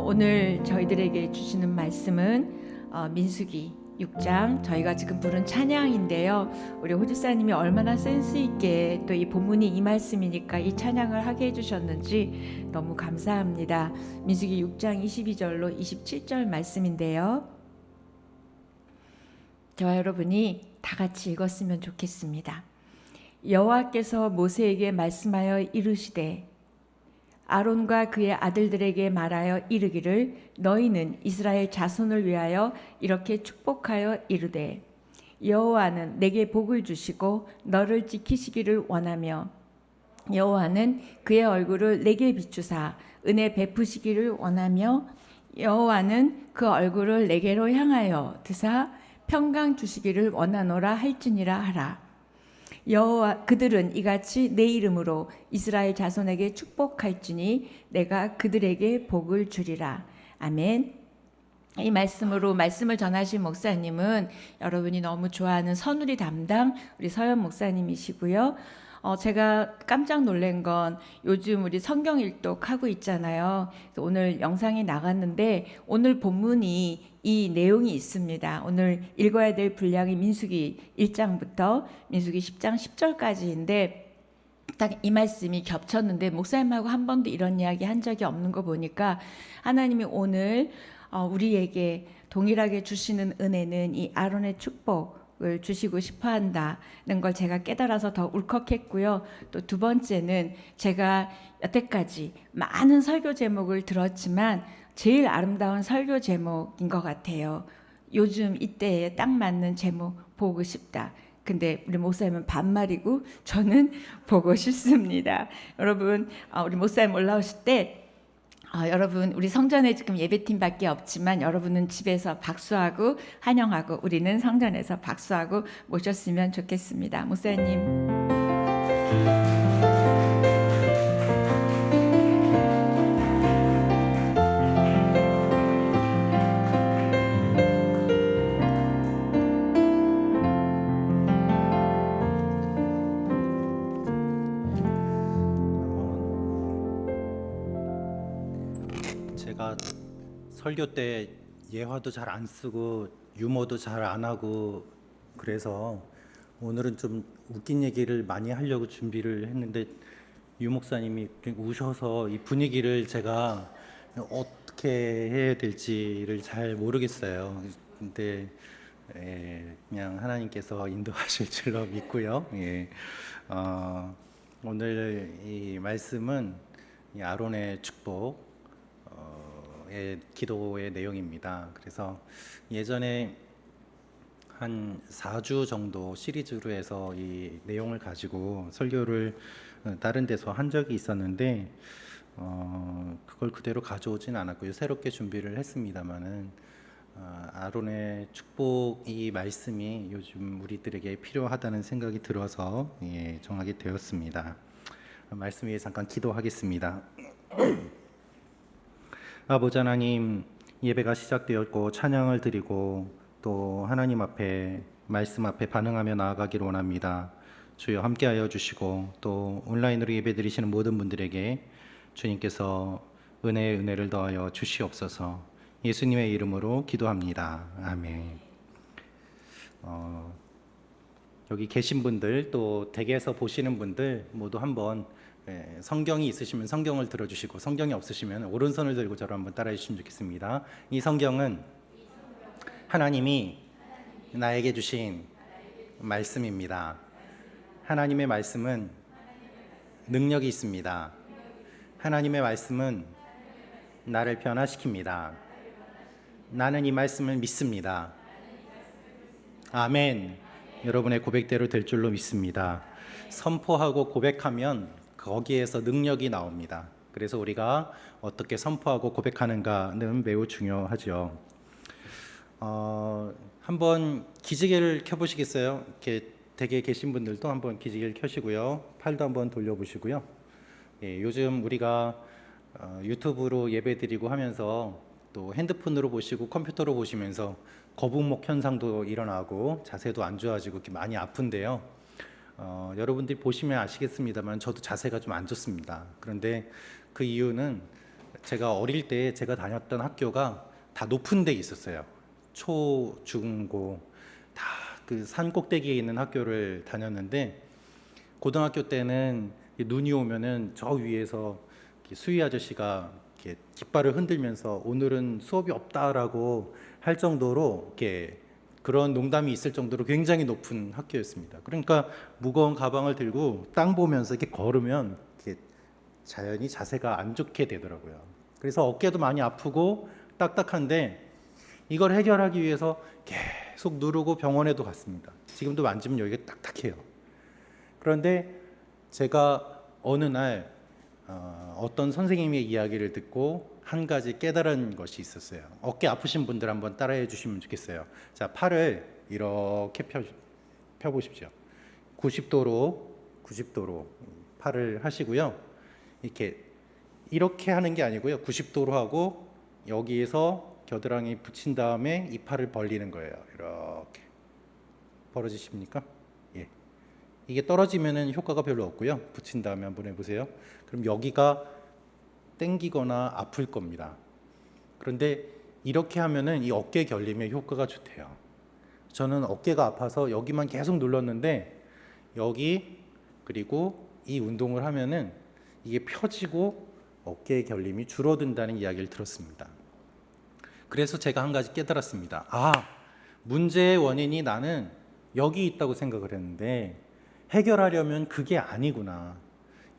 오늘 저희들에게 주시는 말씀은 민수기 6장 저희가 지금 부른 찬양인데요. 우리 호주사님이 얼마나 센스 있게 또 이 본문이 이 말씀이니까 이 찬양을 하게 해주셨는지 너무 감사합니다. 민수기 6장 22절로 27절 말씀인데요. 저와 여러분이 다 같이 읽었으면 좋겠습니다. 여호와께서 모세에게 말씀하여 이르시되 아론과 그의 아들들에게 말하여 이르기를 너희는 이스라엘 자손을 위하여 이렇게 축복하여 이르되 여호와는 내게 복을 주시고 너를 지키시기를 원하며 여호와는 그의 얼굴을 내게 비추사 은혜 베푸시기를 원하며 여호와는 그 얼굴을 내게로 향하여 드사 평강 주시기를 원하노라 할지니라 하라. 여호와 그들은 이같이 내 이름으로 이스라엘 자손에게 축복할지니 내가 그들에게 복을 주리라. 아멘. 이 말씀으로 말씀을 전하신 목사님은 여러분이 너무 좋아하는 선우리 담당 우리 서연 목사님이시고요. 제가 깜짝 놀란 건 요즘 우리 성경 일독 하고 있잖아요. 오늘 영상이 나갔는데 오늘 본문이 이 내용이 있습니다. 오늘 읽어야 될 분량이 민수기 1장부터 민수기 10장 10절까지인데 딱 이 말씀이 겹쳤는데 목사님하고 한 번도 이런 이야기 한 적이 없는 거 보니까 하나님이 오늘 우리에게 동일하게 주시는 은혜는 이 아론의 축복을 주시고 싶어 한다는 걸 제가 깨달아서 더 울컥했고요. 또 두 번째는 제가 여태까지 많은 설교 제목을 들었지만 제일 아름다운 설교 제목인 것 같아요. 요즘 이때에 딱 맞는 제목 보고 싶다. 근데 우리 목사님은 반말이고 저는 보고 싶습니다. 여러분 우리 목사님 올라오실 때 여러분 우리 성전에 지금 예배팀밖에 없지만 여러분은 집에서 박수하고 환영하고 우리는 성전에서 박수하고 모셨으면 좋겠습니다. 목사님. 제가 설교 때 예화도 잘 안 쓰고 유머도 잘 안 하고 그래서 오늘은 좀 웃긴 얘기를 많이 하려고 준비를 했는데 유 목사님이 우셔서 이 분위기를 제가 어떻게 해야 될지를 잘 모르겠어요. 근데 그냥 하나님께서 인도하실 줄로 믿고요. 오늘 이 말씀은 이 아론의 축복 기도의 내용입니다. 그래서 예전에 한 4주 정도 시리즈로 해서 이 내용을 가지고 설교를 다른 데서 한 적이 있었는데 그걸 그대로 가져오진 않았고요. 새롭게 준비를 했습니다마는 아론의 축복 이 말씀이 요즘 우리들에게 필요하다는 생각이 들어서 정하게 되었습니다. 말씀 위에 잠깐 기도하겠습니다. 아버지 하나님, 예배가 시작되었고 찬양을 드리고 또 하나님 앞에 말씀 앞에 반응하며 나아가기를 원합니다. 주여 함께하여 주시고 또 온라인으로 예배드리시는 모든 분들에게 주님께서 은혜를 더하여 주시옵소서. 예수님의 이름으로 기도합니다. 아멘. 여기 계신 분들 또 댁에서 보시는 분들 모두 한번 성경이 있으시면 성경을 들어주시고 성경이 없으시면 오른손을 들고 저를 한번 따라해 주시면 좋겠습니다. 이 성경은 하나님이 나에게 주신 말씀입니다. 하나님의 말씀은 능력이 있습니다. 하나님의 말씀은 나를 변화시킵니다. 나는 이 말씀을 믿습니다. 아멘. 여러분의 고백대로 될 줄로 믿습니다. 선포하고 고백하면 거기에서 능력이 나옵니다. 그래서 우리가 어떻게 선포하고 고백하는가는 매우 중요하죠. 한번 기지개를 켜보시겠어요? 이렇게 댁에 계신 분들도 한번 기지개를 켜시고요. 팔도 한번 돌려보시고요. 요즘 우리가 유튜브로 예배드리고 하면서 또 핸드폰으로 보시고 컴퓨터로 보시면서 거북목 현상도 일어나고 자세도 안 좋아지고 이렇게 많이 아픈데요. 여러분들이 보시면 아시겠습니다만 저도 자세가 좀 안 좋습니다. 그런데 그 이유는 제가 어릴 때 제가 다녔던 학교가 다 높은 데 있었어요. 초, 중, 고 다 그 산 꼭대기에 있는 학교를 다녔는데, 고등학교 때는 눈이 오면은 저 위에서 이렇게 수위 아저씨가 이렇게 깃발을 흔들면서 오늘은 수업이 없다라고 할 정도로, 이렇게 그런 농담이 있을 정도로 굉장히 높은 학교였습니다. 그러니까 무거운 가방을 들고 땅 보면서 이렇게 걸으면 이렇게 자연히 자세가 안 좋게 되더라고요. 그래서 어깨도 많이 아프고 딱딱한데, 이걸 해결하기 위해서 계속 누르고 병원에도 갔습니다. 지금도 만지면 여기가 딱딱해요. 그런데 제가 어느 날 어떤 선생님의 이야기를 듣고 한 가지 깨달은 것이 있었어요. 어깨 아프신 분들 한번 따라해 주시면 좋겠어요. 자, 팔을 이렇게 펴보십시오. 90도로 팔을 하시고요. 이렇게 하는 게 아니고요. 90도로 하고 여기에서 겨드랑이 붙인 다음에 이 팔을 벌리는 거예요. 이렇게 벌어지십니까? 예. 이게 떨어지면은 효과가 별로 없고요. 붙인 다음에 한번 해보세요. 그럼 여기가 땡기거나 아플 겁니다. 그런데 이렇게 하면은 이 어깨 결림에 효과가 좋대요. 저는 어깨가 아파서 여기만 계속 눌렀는데, 여기 그리고 이 운동을 하면은 이게 펴지고 어깨 결림이 줄어든다는 이야기를 들었습니다. 그래서 제가 한 가지 깨달았습니다. 문제의 원인이 나는 여기 있다고 생각을 했는데 해결하려면 그게 아니구나.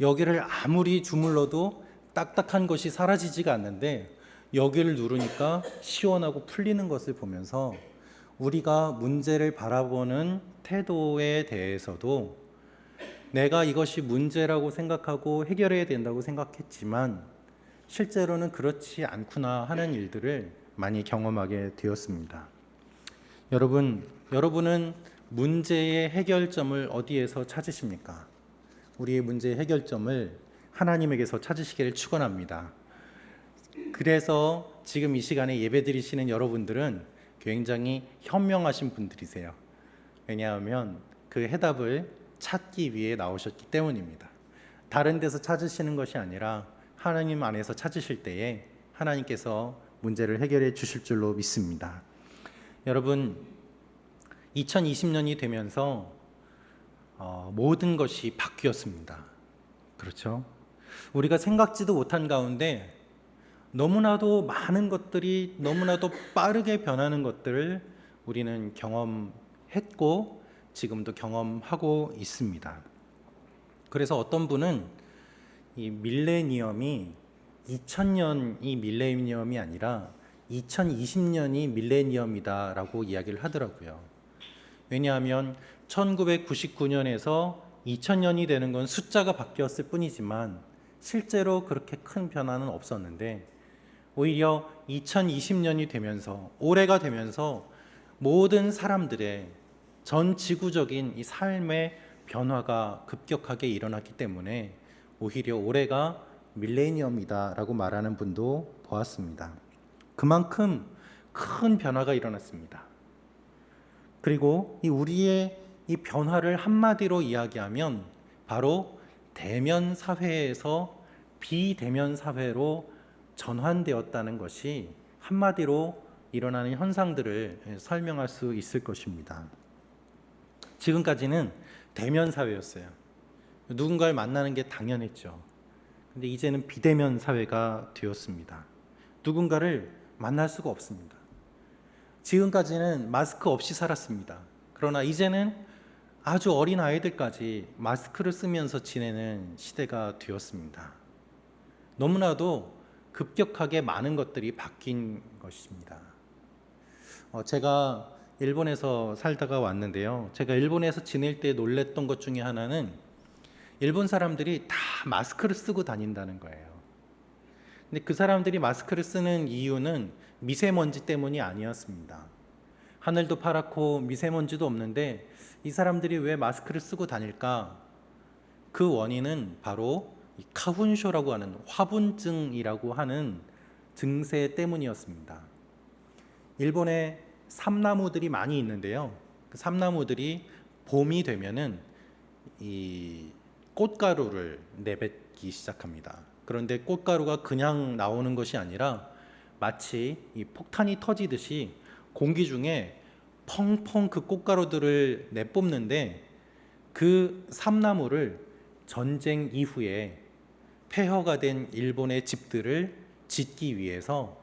여기를 아무리 주물러도 딱딱한 것이 사라지지가 않는데 여기를 누르니까 시원하고 풀리는 것을 보면서, 우리가 문제를 바라보는 태도에 대해서도 내가 이것이 문제라고 생각하고 해결해야 된다고 생각했지만 실제로는 그렇지 않구나 하는 일들을 많이 경험하게 되었습니다. 여러분은 문제의 해결점을 어디에서 찾으십니까? 우리의 문제의 해결점을 하나님에게서 찾으시기를 축원합니다. 그래서 지금 이 시간에 예배드리시는 여러분들은 굉장히 현명하신 분들이세요. 왜냐하면 그 해답을 찾기 위해 나오셨기 때문입니다. 다른 데서 찾으시는 것이 아니라 하나님 안에서 찾으실 때에 하나님께서 문제를 해결해 주실 줄로 믿습니다. 여러분, 2020년이 되면서 모든 것이 바뀌었습니다. 그렇죠? 우리가 생각지도 못한 가운데 너무나도 많은 것들이 너무나도 빠르게 변하는 것들을 우리는 경험했고 지금도 경험하고 있습니다. 그래서 어떤 분은 이 밀레니엄이 2000년이 밀레니엄이 아니라 2020년이 밀레니엄이다라고 이야기를 하더라고요. 왜냐하면 1999년에서 2000년이 되는 건 숫자가 바뀌었을 뿐이지만 실제로 그렇게 큰 변화는 없었는데, 오히려 2020년이 되면서, 올해가 되면서 모든 사람들의 전 지구적인 이 삶의 변화가 급격하게 일어났기 때문에 오히려 올해가 밀레니엄이다라고 말하는 분도 보았습니다. 그만큼 큰 변화가 일어났습니다. 그리고 우리의 이 변화를 한마디로 이야기하면 바로 대면 사회에서 비대면 사회로 전환되었다는 것이 한마디로 일어나는 현상들을 설명할 수 있을 것입니다. 지금까지는 대면 사회였어요. 누군가를 만나는 게 당연했죠. 근데 이제는 비대면 사회가 되었습니다. 누군가를 만날 수가 없습니다. 지금까지는 마스크 없이 살았습니다. 그러나 이제는 아주 어린 아이들까지 마스크를 쓰면서 지내는 시대가 되었습니다. 너무나도 급격하게 많은 것들이 바뀐 것입니다. 제가 일본에서 살다가 왔는데요. 제가 일본에서 지낼 때 놀랬던 것 중에 하나는 일본 사람들이 다 마스크를 쓰고 다닌다는 거예요. 근데 그 사람들이 마스크를 쓰는 이유는 미세먼지 때문이 아니었습니다. 하늘도 파랗고 미세먼지도 없는데 이 사람들이 왜 마스크를 쓰고 다닐까? 그 원인은 바로 카훈쇼라고 하는 화분증이라고 하는 증세 때문이었습니다. 일본에 삼나무들이 많이 있는데요. 그 삼나무들이 봄이 되면은 이 꽃가루를 내뱉기 시작합니다. 그런데 꽃가루가 그냥 나오는 것이 아니라 마치 이 폭탄이 터지듯이 공기 중에 펑펑 그 꽃가루들을 내뿜는데, 그 삼나무를 전쟁 이후에 폐허가 된 일본의 집들을 짓기 위해서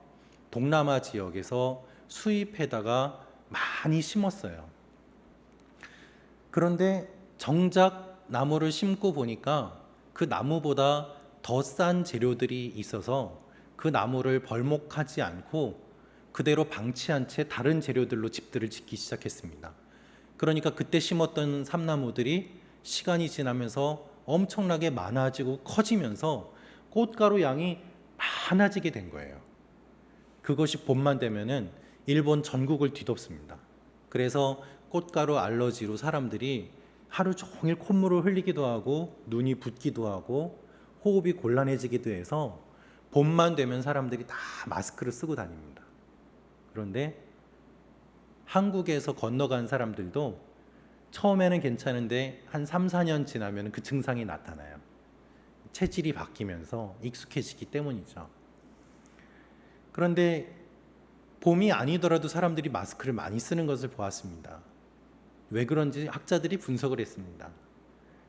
동남아 지역에서 수입해다가 많이 심었어요. 그런데 정작 나무를 심고 보니까 그 나무보다 더 싼 재료들이 있어서 그 나무를 벌목하지 않고 그대로 방치한 채 다른 재료들로 집들을 짓기 시작했습니다. 그러니까 그때 심었던 삼나무들이 시간이 지나면서 엄청나게 많아지고 커지면서 꽃가루 양이 많아지게 된 거예요. 그것이 봄만 되면은 일본 전국을 뒤덮습니다. 그래서 꽃가루 알러지로 사람들이 하루 종일 콧물을 흘리기도 하고 눈이 붓기도 하고 호흡이 곤란해지기도 해서 봄만 되면 사람들이 다 마스크를 쓰고 다닙니다. 그런데 한국에서 건너간 사람들도 처음에는 괜찮은데 한 3, 4년 지나면 그 증상이 나타나요. 체질이 바뀌면서 익숙해지기 때문이죠. 그런데 봄이 아니더라도 사람들이 마스크를 많이 쓰는 것을 보았습니다. 왜 그런지 학자들이 분석을 했습니다.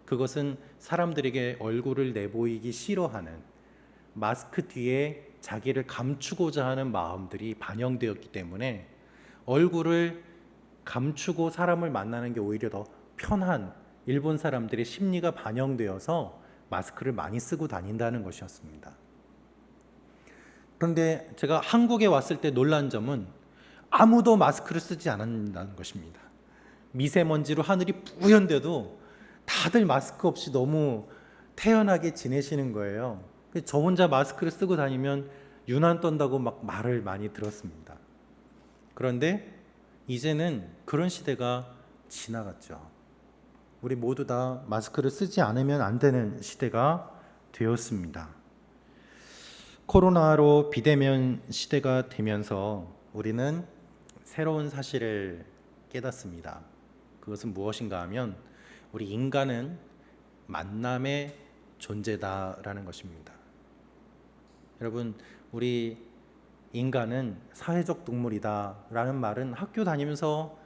그것은 사람들에게 얼굴을 내보이기 싫어하는, 마스크 뒤에 자기를 감추고자 하는 마음들이 반영되었기 때문에 얼굴을 감추고 사람을 만나는 게 오히려 더 편한 일본 사람들의 심리가 반영되어서 마스크를 많이 쓰고 다닌다는 것이었습니다. 그런데 제가 한국에 왔을 때 놀란 점은 아무도 마스크를 쓰지 않는다는 것입니다. 미세먼지로 하늘이 뿌연데도 다들 마스크 없이 너무 태연하게 지내시는 거예요. 저 혼자 마스크를 쓰고 다니면 유난 떤다고 막 말을 많이 들었습니다. 그런데 이제는 그런 시대가 지나갔죠. 우리 모두 다 마스크를 쓰지 않으면 안 되는 시대가 되었습니다. 코로나로 비대면 시대가 되면서 우리는 새로운 사실을 깨닫습니다. 그것은 무엇인가 하면 우리 인간은 만남의 존재다라는 것입니다. 여러분, 우리 인간은 사회적 동물이다라는 말은 학교 다니면서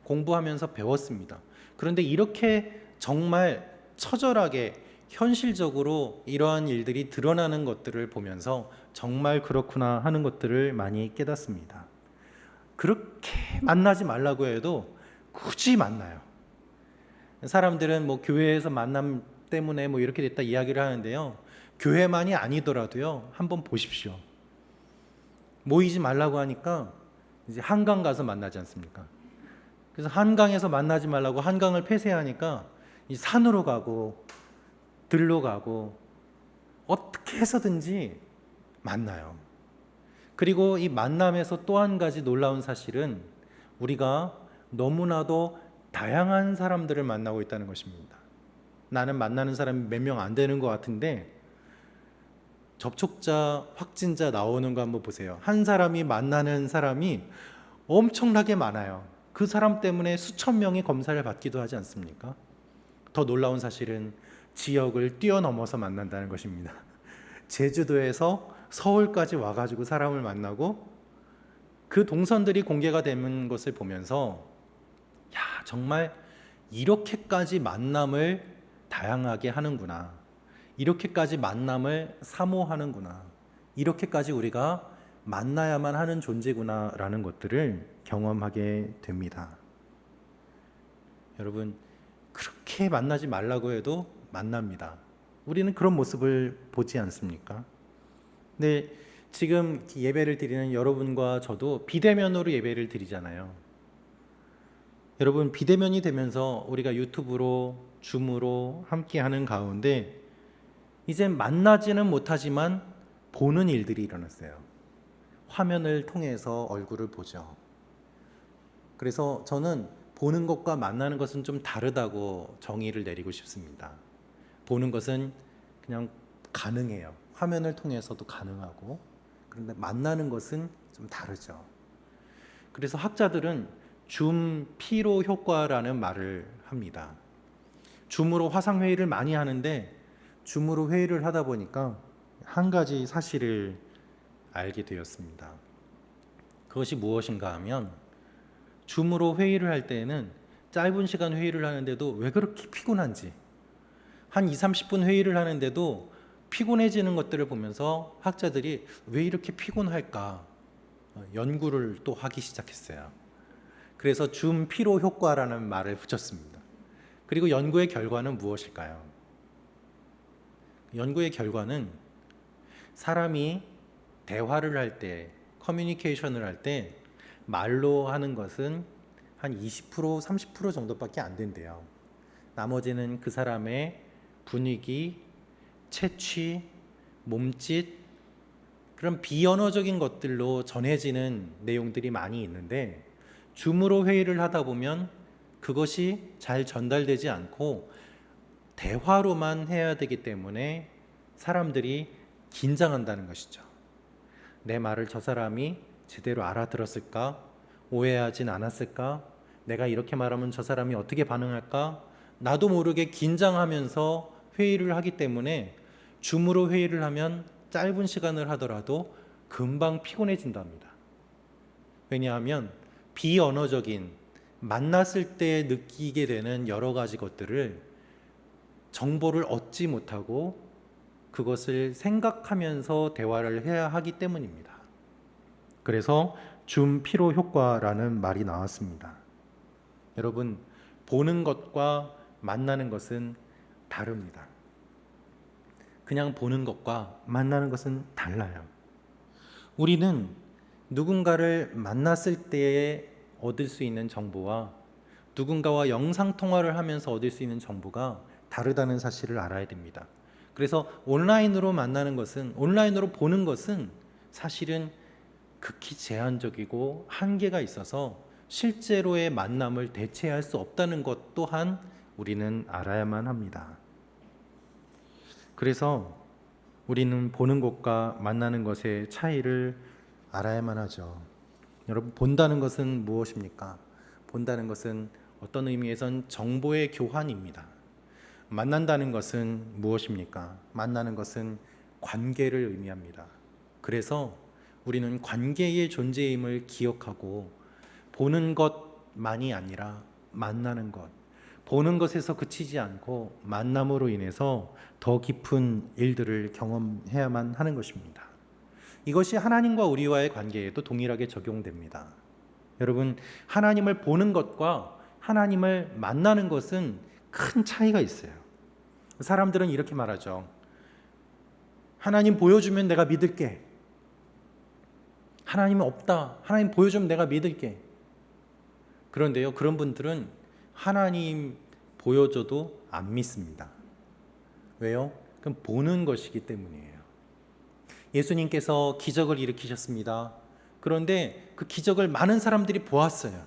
공부하면서 배웠습니다. 그런데 이렇게 정말 처절하게 현실적으로 이러한 일들이 드러나는 것들을 보면서 정말 그렇구나 하는 것들을 많이 깨닫습니다. 그렇게 만나지 말라고 해도 굳이 만나요. 사람들은 뭐 교회에서 만남 때문에 뭐 이렇게 됐다 이야기를 하는데요. 교회만이 아니더라도요. 한번 보십시오. 모이지 말라고 하니까 이제 한강 가서 만나지 않습니까? 그래서 한강에서 만나지 말라고 한강을 폐쇄하니까 이 산으로 가고 들로 가고 어떻게 해서든지 만나요. 그리고 이 만남에서 또 한 가지 놀라운 사실은 우리가 너무나도 다양한 사람들을 만나고 있다는 것입니다. 나는 만나는 사람이 몇 명 안 되는 것 같은데 접촉자, 확진자 나오는 거 한번 보세요. 한 사람이 만나는 사람이 엄청나게 많아요. 그 사람 때문에 수천 명이 검사를 받기도 하지 않습니까? 더 놀라운 사실은 지역을 뛰어넘어서 만난다는 것입니다. 제주도에서 서울까지 와가지고 사람을 만나고 그 동선들이 공개가 되는 것을 보면서 야, 정말 이렇게까지 만남을 다양하게 하는구나. 이렇게까지 만남을 사모하는구나. 이렇게까지 우리가 만나야만 하는 존재구나 라는 것들을 경험하게 됩니다. 여러분, 그렇게 만나지 말라고 해도 만납니다. 우리는 그런 모습을 보지 않습니까? 근데 지금 예배를 드리는 여러분과 저도 비대면으로 예배를 드리잖아요. 여러분, 비대면이 되면서 우리가 유튜브로, 줌으로 함께하는 가운데 이제 만나지는 못하지만 보는 일들이 일어났어요. 화면을 통해서 얼굴을 보죠. 그래서 저는 보는 것과 만나는 것은 좀 다르다고 정의를 내리고 싶습니다. 보는 것은 그냥 가능해요. 화면을 통해서도 가능하고. 그런데 만나는 것은 좀 다르죠. 그래서 학자들은 줌 피로 효과라는 말을 합니다. 줌으로 화상회의를 많이 하는데 줌으로 회의를 하다 보니까 한 가지 사실을 알게 되었습니다. 그것이 무엇인가 하면 줌으로 회의를 할 때에는 짧은 시간 회의를 하는데도 왜 그렇게 피곤한지, 한 2, 30분 회의를 하는데도 피곤해지는 것들을 보면서 학자들이 왜 이렇게 피곤할까 연구를 또 하기 시작했어요. 그래서 줌 피로 효과라는 말을 붙였습니다. 그리고 연구의 결과는 무엇일까요? 연구의 결과는 사람이 대화를 할 때, 커뮤니케이션을 할 때 말로 하는 것은 한 20%, 30% 정도밖에 안 된대요. 나머지는 그 사람의 분위기, 채취, 몸짓, 그런 비언어적인 것들로 전해지는 내용들이 많이 있는데, 줌으로 회의를 하다 보면 그것이 잘 전달되지 않고 대화로만 해야 되기 때문에 사람들이 긴장한다는 것이죠. 내 말을 저 사람이 제대로 알아들었을까? 오해하진 않았을까? 내가 이렇게 말하면 저 사람이 어떻게 반응할까? 나도 모르게 긴장하면서 회의를 하기 때문에 줌으로 회의를 하면 짧은 시간을 하더라도 금방 피곤해진답니다. 왜냐하면 비언어적인, 만났을 때 느끼게 되는 여러 가지 것들을, 정보를 얻지 못하고 그것을 생각하면서 대화를 해야 하기 때문입니다. 그래서 줌 피로 효과라는 말이 나왔습니다. 여러분, 보는 것과 만나는 것은 다릅니다. 그냥 보는 것과 만나는 것은 달라요. 우리는 누군가를 만났을 때에 얻을 수 있는 정보와 누군가와 영상통화를 하면서 얻을 수 있는 정보가 다르다는 사실을 알아야 됩니다. 그래서 온라인으로 만나는 것은, 온라인으로 보는 것은 사실은 극히 제한적이고 한계가 있어서 실제로의 만남을 대체할 수 없다는 것 또한 우리는 알아야만 합니다. 그래서 우리는 보는 것과 만나는 것의 차이를 알아야만 하죠. 여러분, 본다는 것은 무엇입니까? 본다는 것은 어떤 의미에선 정보의 교환입니다. 만난다는 것은 무엇입니까? 만나는 것은 관계를 의미합니다. 그래서 우리는 관계의 존재임을 기억하고 보는 것만이 아니라 만나는 것, 보는 것에서 그치지 않고 만남으로 인해서 더 깊은 일들을 경험해야만 하는 것입니다. 이것이 하나님과 우리와의 관계에도 동일하게 적용됩니다. 여러분, 하나님을 보는 것과 하나님을 만나는 것은 큰 차이가 있어요. 사람들은 이렇게 말하죠. 하나님 보여주면 내가 믿을게. 하나님은 없다. 하나님 보여주면 내가 믿을게. 그런데요, 그런 분들은 하나님 보여줘도 안 믿습니다. 왜요? 그건 보는 것이기 때문이에요. 예수님께서 기적을 일으키셨습니다. 그런데 그 기적을 많은 사람들이 보았어요.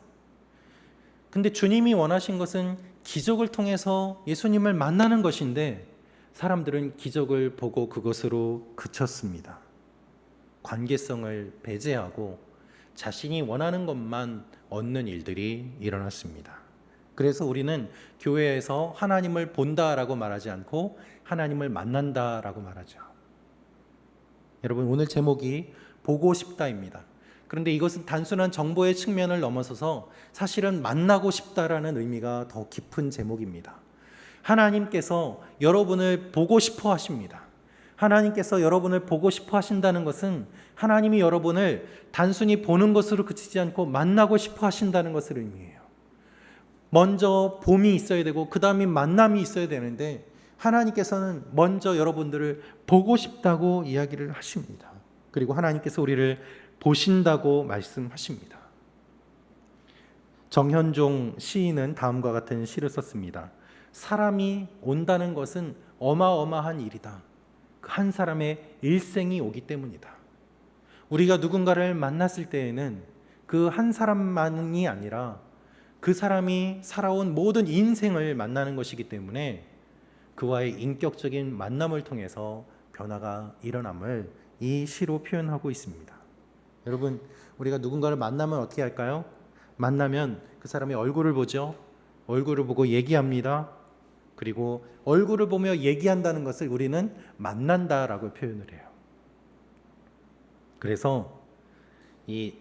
근데 주님이 원하신 것은 기적을 통해서 예수님을 만나는 것인데 사람들은 기적을 보고 그것으로 그쳤습니다. 관계성을 배제하고 자신이 원하는 것만 얻는 일들이 일어났습니다. 그래서 우리는 교회에서 하나님을 본다라고 말하지 않고 하나님을 만난다라고 말하죠. 여러분, 오늘 제목이 보고 싶다입니다. 그런데 이것은 단순한 정보의 측면을 넘어서서 사실은 만나고 싶다라는 의미가 더 깊은 제목입니다. 하나님께서 여러분을 보고 싶어 하십니다. 하나님께서 여러분을 보고 싶어 하신다는 것은 하나님이 여러분을 단순히 보는 것으로 그치지 않고 만나고 싶어 하신다는 것을 의미해요. 먼저 봄이 있어야 되고 그 다음에 만남이 있어야 되는데 하나님께서는 먼저 여러분들을 보고 싶다고 이야기를 하십니다. 그리고 하나님께서 우리를 보신다고 말씀하십니다. 정현종 시인은 다음과 같은 시를 썼습니다. 사람이 온다는 것은 어마어마한 일이다. 한 사람의 일생이 오기 때문이다. 우리가 누군가를 만났을 때에는 그 한 사람만이 아니라 그 사람이 살아온 모든 인생을 만나는 것이기 때문에 그와의 인격적인 만남을 통해서 변화가 일어남을 이 시로 표현하고 있습니다. 여러분, 우리가 누군가를 만나면 어떻게 할까요? 만나면 그 사람의 얼굴을 보죠. 얼굴을 보고 얘기합니다. 그리고 얼굴을 보며 얘기한다는 것을 우리는 만난다라고 표현을 해요. 그래서 이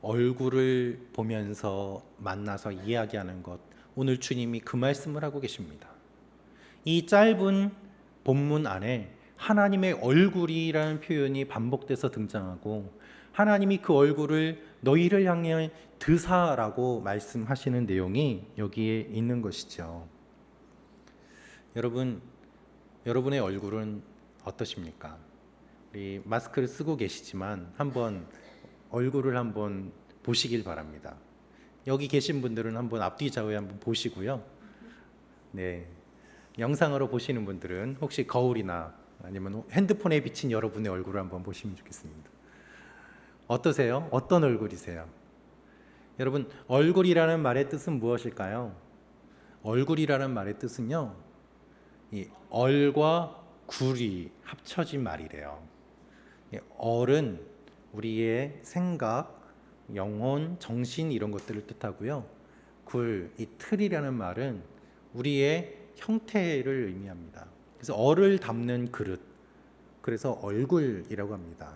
얼굴을 보면서 만나서 이야기하는 것, 오늘 주님이 그 말씀을 하고 계십니다. 이 짧은 본문 안에 하나님의 얼굴이라는 표현이 반복돼서 등장하고, 하나님이 그 얼굴을 너희를 향해 드사라고 말씀하시는 내용이 여기에 있는 것이죠. 여러분의 얼굴은 어떠십니까? 우리 마스크를 쓰고 계시지만 한번 얼굴을 한번 보시길 바랍니다. 여기 계신 분들은 한번 앞뒤 좌우에 한번 보시고요. 네, 영상으로 보시는 분들은 혹시 거울이나 아니면 핸드폰에 비친 여러분의 얼굴을 한번 보시면 좋겠습니다. 어떠세요? 어떤 얼굴이세요? 여러분, 얼굴이라는 말의 뜻은 무엇일까요? 얼굴이라는 말의 뜻은요, 이 얼과 굴이 합쳐진 말이래요. 이 얼은 우리의 생각, 영혼, 정신 이런 것들을 뜻하고요. 굴, 이 틀이라는 말은 우리의 형태를 의미합니다. 그래서 얼을 담는 그릇, 그래서 얼굴이라고 합니다.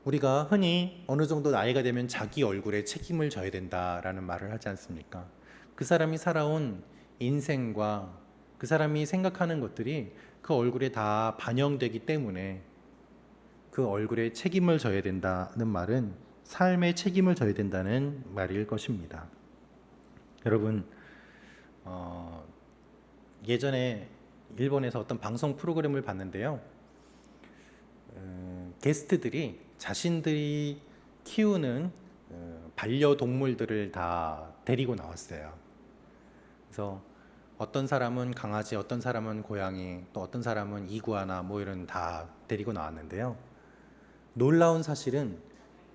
우리가 흔히 어느 정도 나이가 되면 자기 얼굴에 책임을 져야 된다라는 말을 하지 않습니까? 그 사람이 살아온 인생과 그 사람이 생각하는 것들이 그 얼굴에 다 반영되기 때문에 그 얼굴에 책임을 져야 된다는 말은 삶에 책임을 져야 된다는 말일 것입니다. 여러분, 예전에 일본에서 어떤 방송 프로그램을 봤는데요. 게스트들이 자신들이 키우는 반려동물들을 다 데리고 나왔어요. 그래서 어떤 사람은 강아지, 어떤 사람은 고양이, 또 어떤 사람은 이구아나 뭐 이런 다 데리고 나왔는데요. 놀라운 사실은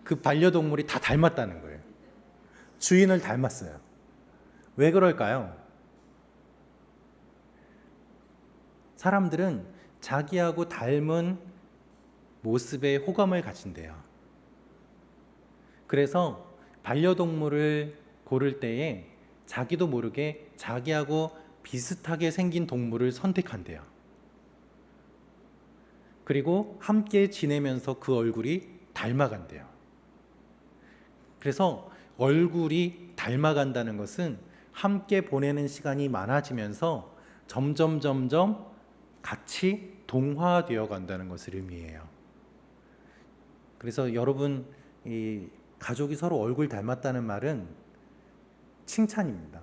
그 반려동물이 다 닮았다는 거예요. 주인을 닮았어요. 왜 그럴까요? 사람들은 자기하고 닮은 모습에 호감을 가진대요. 그래서 반려동물을 고를 때에 자기도 모르게 자기하고 비슷하게 생긴 동물을 선택한대요. 그리고 함께 지내면서 그 얼굴이 닮아간대요. 그래서 얼굴이 닮아간다는 것은 함께 보내는 시간이 많아지면서 점점 같이 동화되어 간다는 것을 의미해요. 그래서 여러분, 이 가족이 서로 얼굴 닮았다는 말은 칭찬입니다.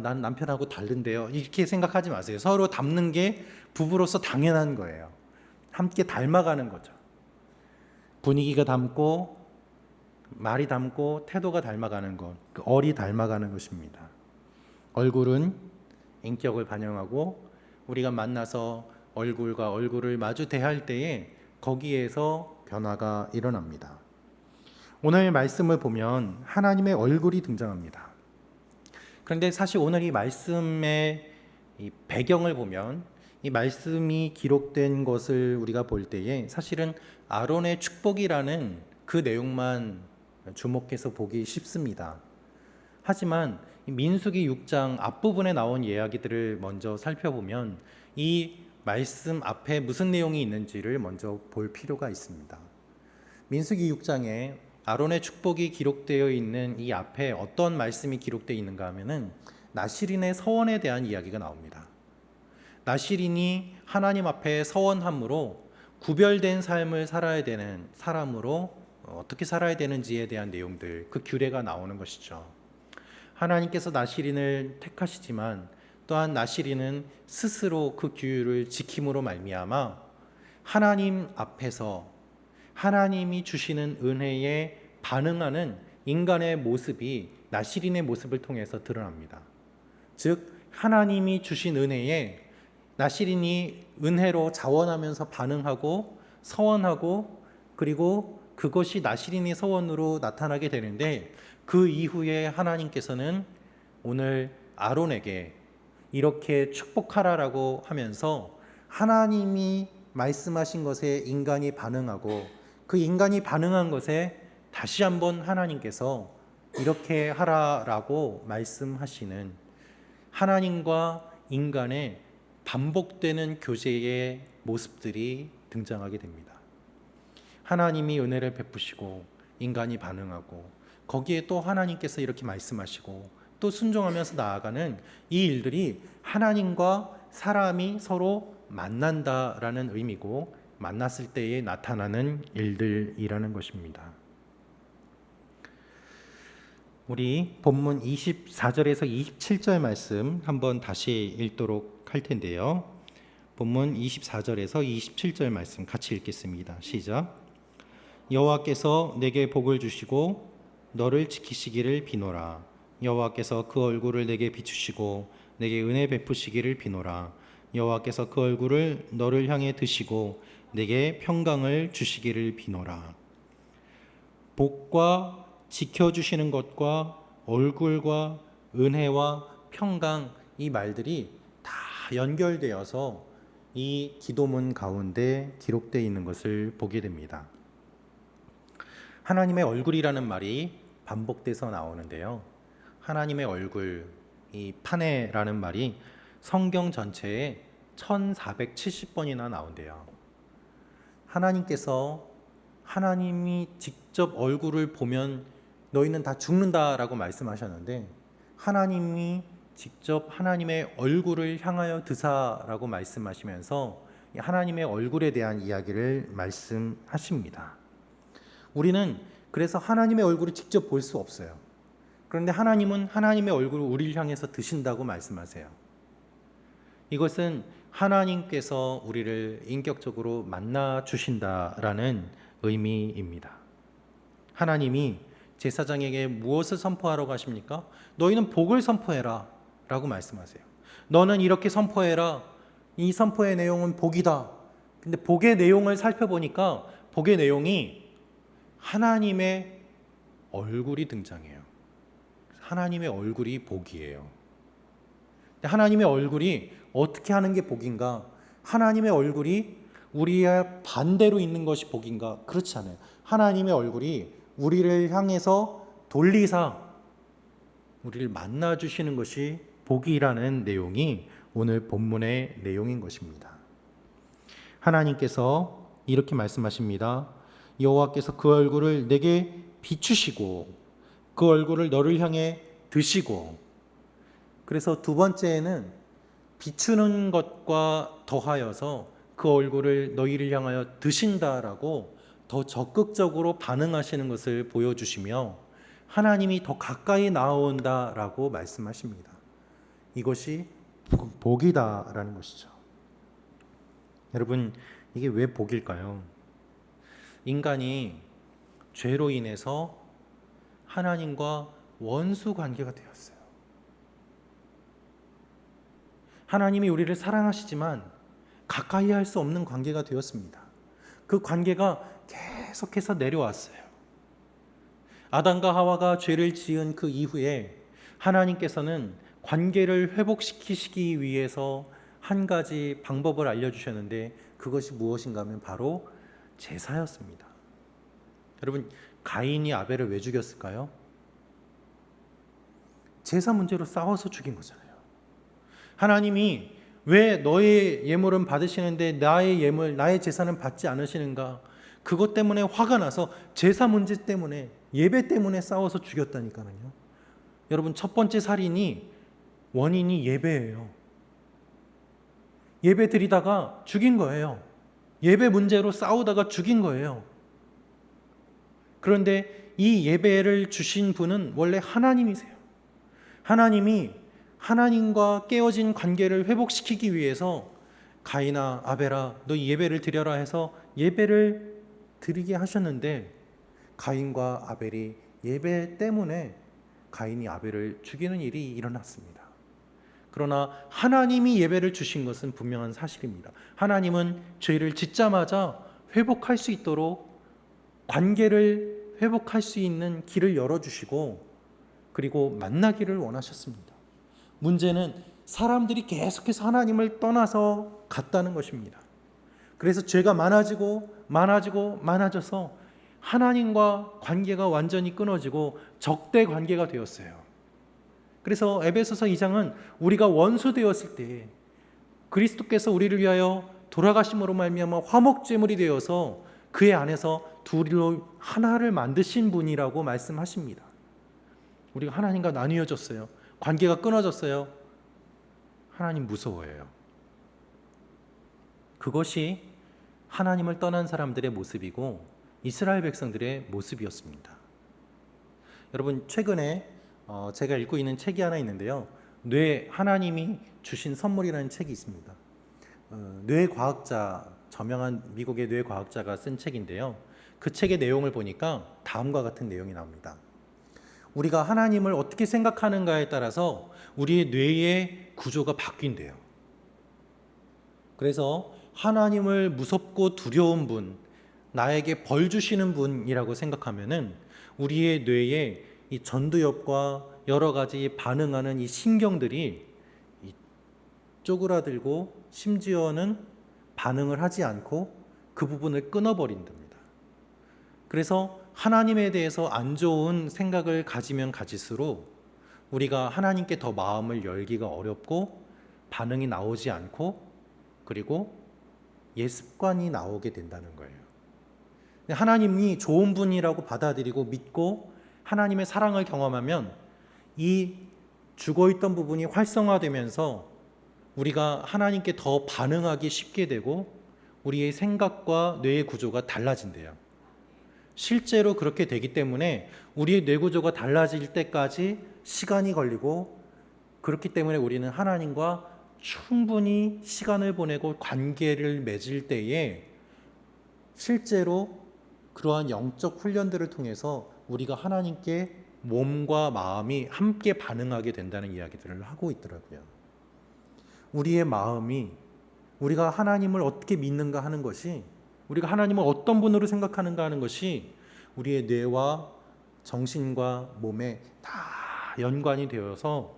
난 남편하고 다른데요, 이렇게 생각하지 마세요. 서로 닮는 게 부부로서 당연한 거예요. 함께 닮아가는 거죠. 분위기가 닮고 말이 닮고 태도가 닮아가는 것, 그 얼이 닮아가는 것입니다. 얼굴은 인격을 반영하고 우리가 만나서 얼굴과 얼굴을 마주 대할 때에 거기에서 변화가 일어납니다. 오늘 말씀을 보면 하나님의 얼굴이 등장합니다. 그런데 사실 오늘 이 말씀의 이 배경을 보면, 이 말씀이 기록된 것을 우리가 볼 때에 사실은 아론의 축복이라는 그 내용만 주목해서 보기 쉽습니다. 하지만 민수기 6장 앞부분에 나온 이야기들을 먼저 살펴보면 이 말씀 앞에 무슨 내용이 있는지를 먼저 볼 필요가 있습니다. 민수기 6장에 아론의 축복이 기록되어 있는 이 앞에 어떤 말씀이 기록되어 있는가 하면은 나실인의 서원에 대한 이야기가 나옵니다. 나실인이 하나님 앞에 서원함으로 구별된 삶을 살아야 되는 사람으로 어떻게 살아야 되는지에 대한 내용들, 그 규례가 나오는 것이죠. 하나님께서 나실인을 택하시지만 또한 나실인은 스스로 그 규율을 지킴으로 말미암아 하나님 앞에서 하나님이 주시는 은혜에 반응하는 인간의 모습이 나실인의 모습을 통해서 드러납니다. 즉 하나님이 주신 은혜에 나실인이 은혜로 자원하면서 반응하고 서원하고, 그리고 그것이 나실인의 서원으로 나타나게 되는데, 그 이후에 하나님께서는 오늘 아론에게 이렇게 축복하라라고 하면서 하나님이 말씀하신 것에 인간이 반응하고, 그 인간이 반응한 것에 다시 한번 하나님께서 이렇게 하라라고 말씀하시는 하나님과 인간의 반복되는 교제의 모습들이 등장하게 됩니다. 하나님이 은혜를 베푸시고 인간이 반응하고 거기에 또 하나님께서 이렇게 말씀하시고 또 순종하면서 나아가는 이 일들이 하나님과 사람이 서로 만난다라는 의미고 만났을 때에 나타나는 일들이라는 것입니다. 우리 본문 24절에서 27절 말씀 한번 다시 읽도록 할 텐데요. 본문 24절에서 27절 말씀 같이 읽겠습니다. 시작. 여호와께서 내게 복을 주시고 너를 지키시기를 비노라. 여호와께서 그 얼굴을 내게 비추시고 내게 은혜 베푸시기를 비노라. 여호와께서 그 얼굴을 너를 향해 드시고 내게 평강을 주시기를 비노라. 복과 지켜주시는 것과 얼굴과 은혜와 평강, 이 말들이 다 연결되어서 이 기도문 가운데 기록되어 있는 것을 보게 됩니다. 하나님의 얼굴이라는 말이 반복돼서 나오는데요. 하나님의 얼굴, 이 파네라는 말이 성경 전체에 1470번이나 나온대요. 하나님이 직접 얼굴을 보면 너희는 다 죽는다라고 말씀하셨는데, 하나님이 직접 하나님의 얼굴을 향하여 드사라고 말씀하시면서 하나님의 얼굴에 대한 이야기를 말씀하십니다. 우리는 그래서 하나님의 얼굴을 직접 볼 수 없어요. 그런데 하나님은 하나님의 얼굴을 우리를 향해서 드신다고 말씀하세요. 이것은 하나님께서 우리를 인격적으로 만나 주신다라는 의미입니다. 하나님이 제사장에게 무엇을 선포하러 가십니까? 너희는 복을 선포해라 라고 말씀하세요. 너는 이렇게 선포해라. 이 선포의 내용은 복이다. 근데 복의 내용을 살펴보니까 복의 내용이 하나님의 얼굴이 등장해요. 하나님의 얼굴이 복이에요. 하나님의 얼굴이 어떻게 하는 게 복인가? 하나님의 얼굴이 우리의 반대로 있는 것이 복인가? 그렇지 않아요. 하나님의 얼굴이 우리를 향해서 돌리사 우리를 만나주시는 것이 복이라는 내용이 오늘 본문의 내용인 것입니다. 하나님께서 이렇게 말씀하십니다. 여호와께서 그 얼굴을 내게 비추시고 그 얼굴을 너를 향해 드시고, 그래서 두 번째에는 비추는 것과 더하여서 그 얼굴을 너희를 향하여 드신다라고 더 적극적으로 반응하시는 것을 보여주시며 하나님이 더 가까이 나아온다라고 말씀하십니다. 이것이 복이다라는 것이죠. 여러분, 이게 왜 복일까요? 인간이 죄로 인해서 하나님과 원수 관계가 되었어요. 하나님이 우리를 사랑하시지만 가까이 할 수 없는 관계가 되었습니다. 그 관계가 계속해서 내려왔어요. 아담과 하와가 죄를 지은 그 이후에 하나님께서는 관계를 회복시키시기 위해서 한 가지 방법을 알려주셨는데, 그것이 무엇인가 하면 바로 제사였습니다. 여러분, 가인이 아벨을 왜 죽였을까요? 제사 문제로 싸워서 죽인 거잖아요. 하나님이 왜 너의 예물은 받으시는데 나의 예물, 나의 제사는 받지 않으시는가? 그것 때문에 화가 나서 제사 문제 때문에, 예배 때문에 싸워서 죽였다니까요. 여러분, 첫 번째 살인이 원인이 예배예요. 예배 드리다가 죽인 거예요. 예배 문제로 싸우다가 죽인 거예요. 그런데 이 예배를 주신 분은 원래 하나님이세요. 하나님이 하나님과 깨어진 관계를 회복시키기 위해서 가인아, 아벨아, 너 예배를 드려라 해서 예배를 드리게 하셨는데, 가인과 아벨이 예배 때문에 가인이 아벨을 죽이는 일이 일어났습니다. 그러나 하나님이 예배를 주신 것은 분명한 사실입니다. 하나님은 죄를 짓자마자 회복할 수 있도록 관계를 회복할 수 있는 길을 열어주시고 그리고 만나기를 원하셨습니다. 문제는 사람들이 계속해서 하나님을 떠나서 갔다는 것입니다. 그래서 죄가 많아져서 하나님과 관계가 완전히 끊어지고 적대 관계가 되었어요. 그래서 에베소서 2장은 우리가 원수 되었을 때 그리스도께서 우리를 위하여 돌아가심으로 말미암아 화목제물이 되어서 그의 안에서 둘로 하나를 만드신 분이라고 말씀하십니다. 우리가 하나님과 나뉘어졌어요. 관계가 끊어졌어요. 하나님 무서워해요. 그것이 하나님을 떠난 사람들의 모습이고 이스라엘 백성들의 모습이었습니다. 여러분, 최근에 제가 읽고 있는 책이 하나 있는데요. 하나님이 주신 선물이라는 책이 있습니다. 뇌과학자, 저명한 미국의 뇌과학자가 쓴 책인데요. 그 책의 내용을 보니까 다음과 같은 내용이 나옵니다. 우리가 하나님을 어떻게 생각하는가에 따라서 우리의 뇌의 구조가 바뀐대요. 그래서 하나님을 무섭고 두려운 분, 나에게 벌 주시는 분이라고 생각하면은 우리의 뇌에 이 전두엽과 여러 가지 반응하는 이 신경들이 쪼그라들고 심지어는 반응을 하지 않고 그 부분을 끊어버린답니다. 그래서 하나님에 대해서 안 좋은 생각을 가지면 가질수록 우리가 하나님께 더 마음을 열기가 어렵고 반응이 나오지 않고 그리고 습관이 나오게 된다는 거예요. 하나님이 좋은 분이라고 받아들이고 믿고 하나님의 사랑을 경험하면 이 죽어있던 부분이 활성화되면서 우리가 하나님께 더 반응하기 쉽게 되고 우리의 생각과 뇌의 구조가 달라진대요. 실제로 그렇게 되기 때문에 우리의 뇌 구조가 달라질 때까지 시간이 걸리고, 그렇기 때문에 우리는 하나님과 충분히 시간을 보내고 관계를 맺을 때에 실제로 그러한 영적 훈련들을 통해서 우리가 하나님께 몸과 마음이 함께 반응하게 된다는 이야기들을 하고 있더라고요. 우리의 마음이 우리가 하나님을 어떻게 믿는가 하는 것이, 우리가 하나님을 어떤 분으로 생각하는가 하는 것이 우리의 뇌와 정신과 몸에 다 연관이 되어서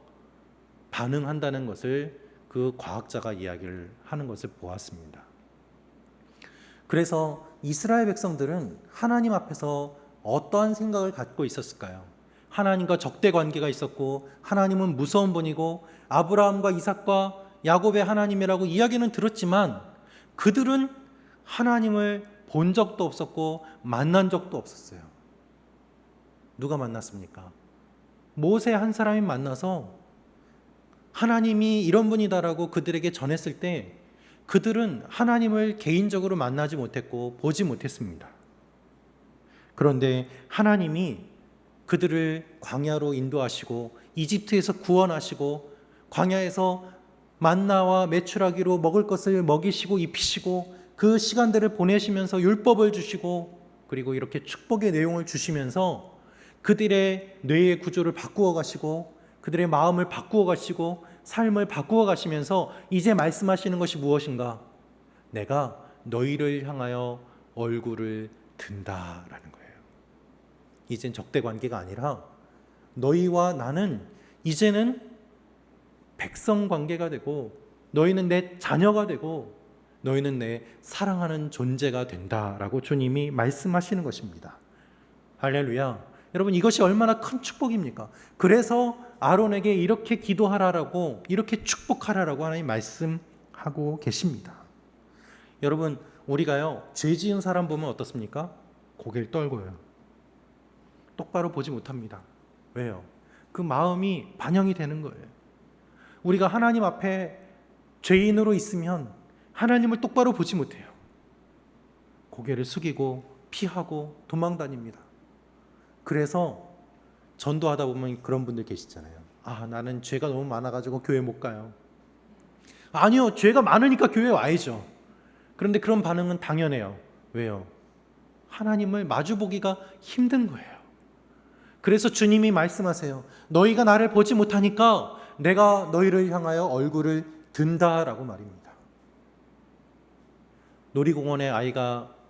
반응한다는 것을 그 과학자가 이야기를 하는 것을 보았습니다. 그래서 이스라엘 백성들은 하나님 앞에서 어떠한 생각을 갖고 있었을까요? 하나님과 적대 관계가 있었고 하나님은 무서운 분이고 아브라함과 이삭과 야곱의 하나님이라고 이야기는 들었지만 그들은 하나님을 본 적도 없었고 만난 적도 없었어요. 누가 만났습니까? 모세 한 사람이 만나서 하나님이 이런 분이다라고 그들에게 전했을 때 그들은 하나님을 개인적으로 만나지 못했고 보지 못했습니다. 그런데 하나님이 그들을 광야로 인도하시고 이집트에서 구원하시고 광야에서 만나와 메추라기로 먹을 것을 먹이시고 입히시고 그 시간들을 보내시면서 율법을 주시고 그리고 이렇게 축복의 내용을 주시면서 그들의 뇌의 구조를 바꾸어 가시고 그들의 마음을 바꾸어 가시고 삶을 바꾸어 가시면서 이제 말씀하시는 것이 무엇인가? 내가 너희를 향하여 얼굴을 든다라는 거예요. 이젠 적대 관계가 아니라 너희와 나는 이제는 백성 관계가 되고 너희는 내 자녀가 되고 너희는 내 사랑하는 존재가 된다라고 주님이 말씀하시는 것입니다. 할렐루야. 여러분, 이것이 얼마나 큰 축복입니까? 그래서 아론에게 이렇게 기도하라라고, 이렇게 축복하라라고 하나님 말씀하고 계십니다. 여러분, 우리가요 죄 지은 사람 보면 어떻습니까? 고개를 떨고요. 똑바로 보지 못합니다. 왜요? 그 마음이 반영이 되는 거예요. 우리가 하나님 앞에 죄인으로 있으면 하나님을 똑바로 보지 못해요. 고개를 숙이고 피하고 도망다닙니다. 그래서 전도하다 보면 그런 분들 계시잖아요. 나는 죄가 너무 많아가지고 교회 못 가요. 아니요, 죄가 많으니까 교회 와야죠. 그런데 그런 반응은 당연해요. 왜요? 하나님을 마주보기가 힘든 거예요. 그래서 주님이 말씀하세요. 너희가 나를 보지 못하니까 내가 너희를 향하여 얼굴을 든다라고 말입니다. 놀이공원에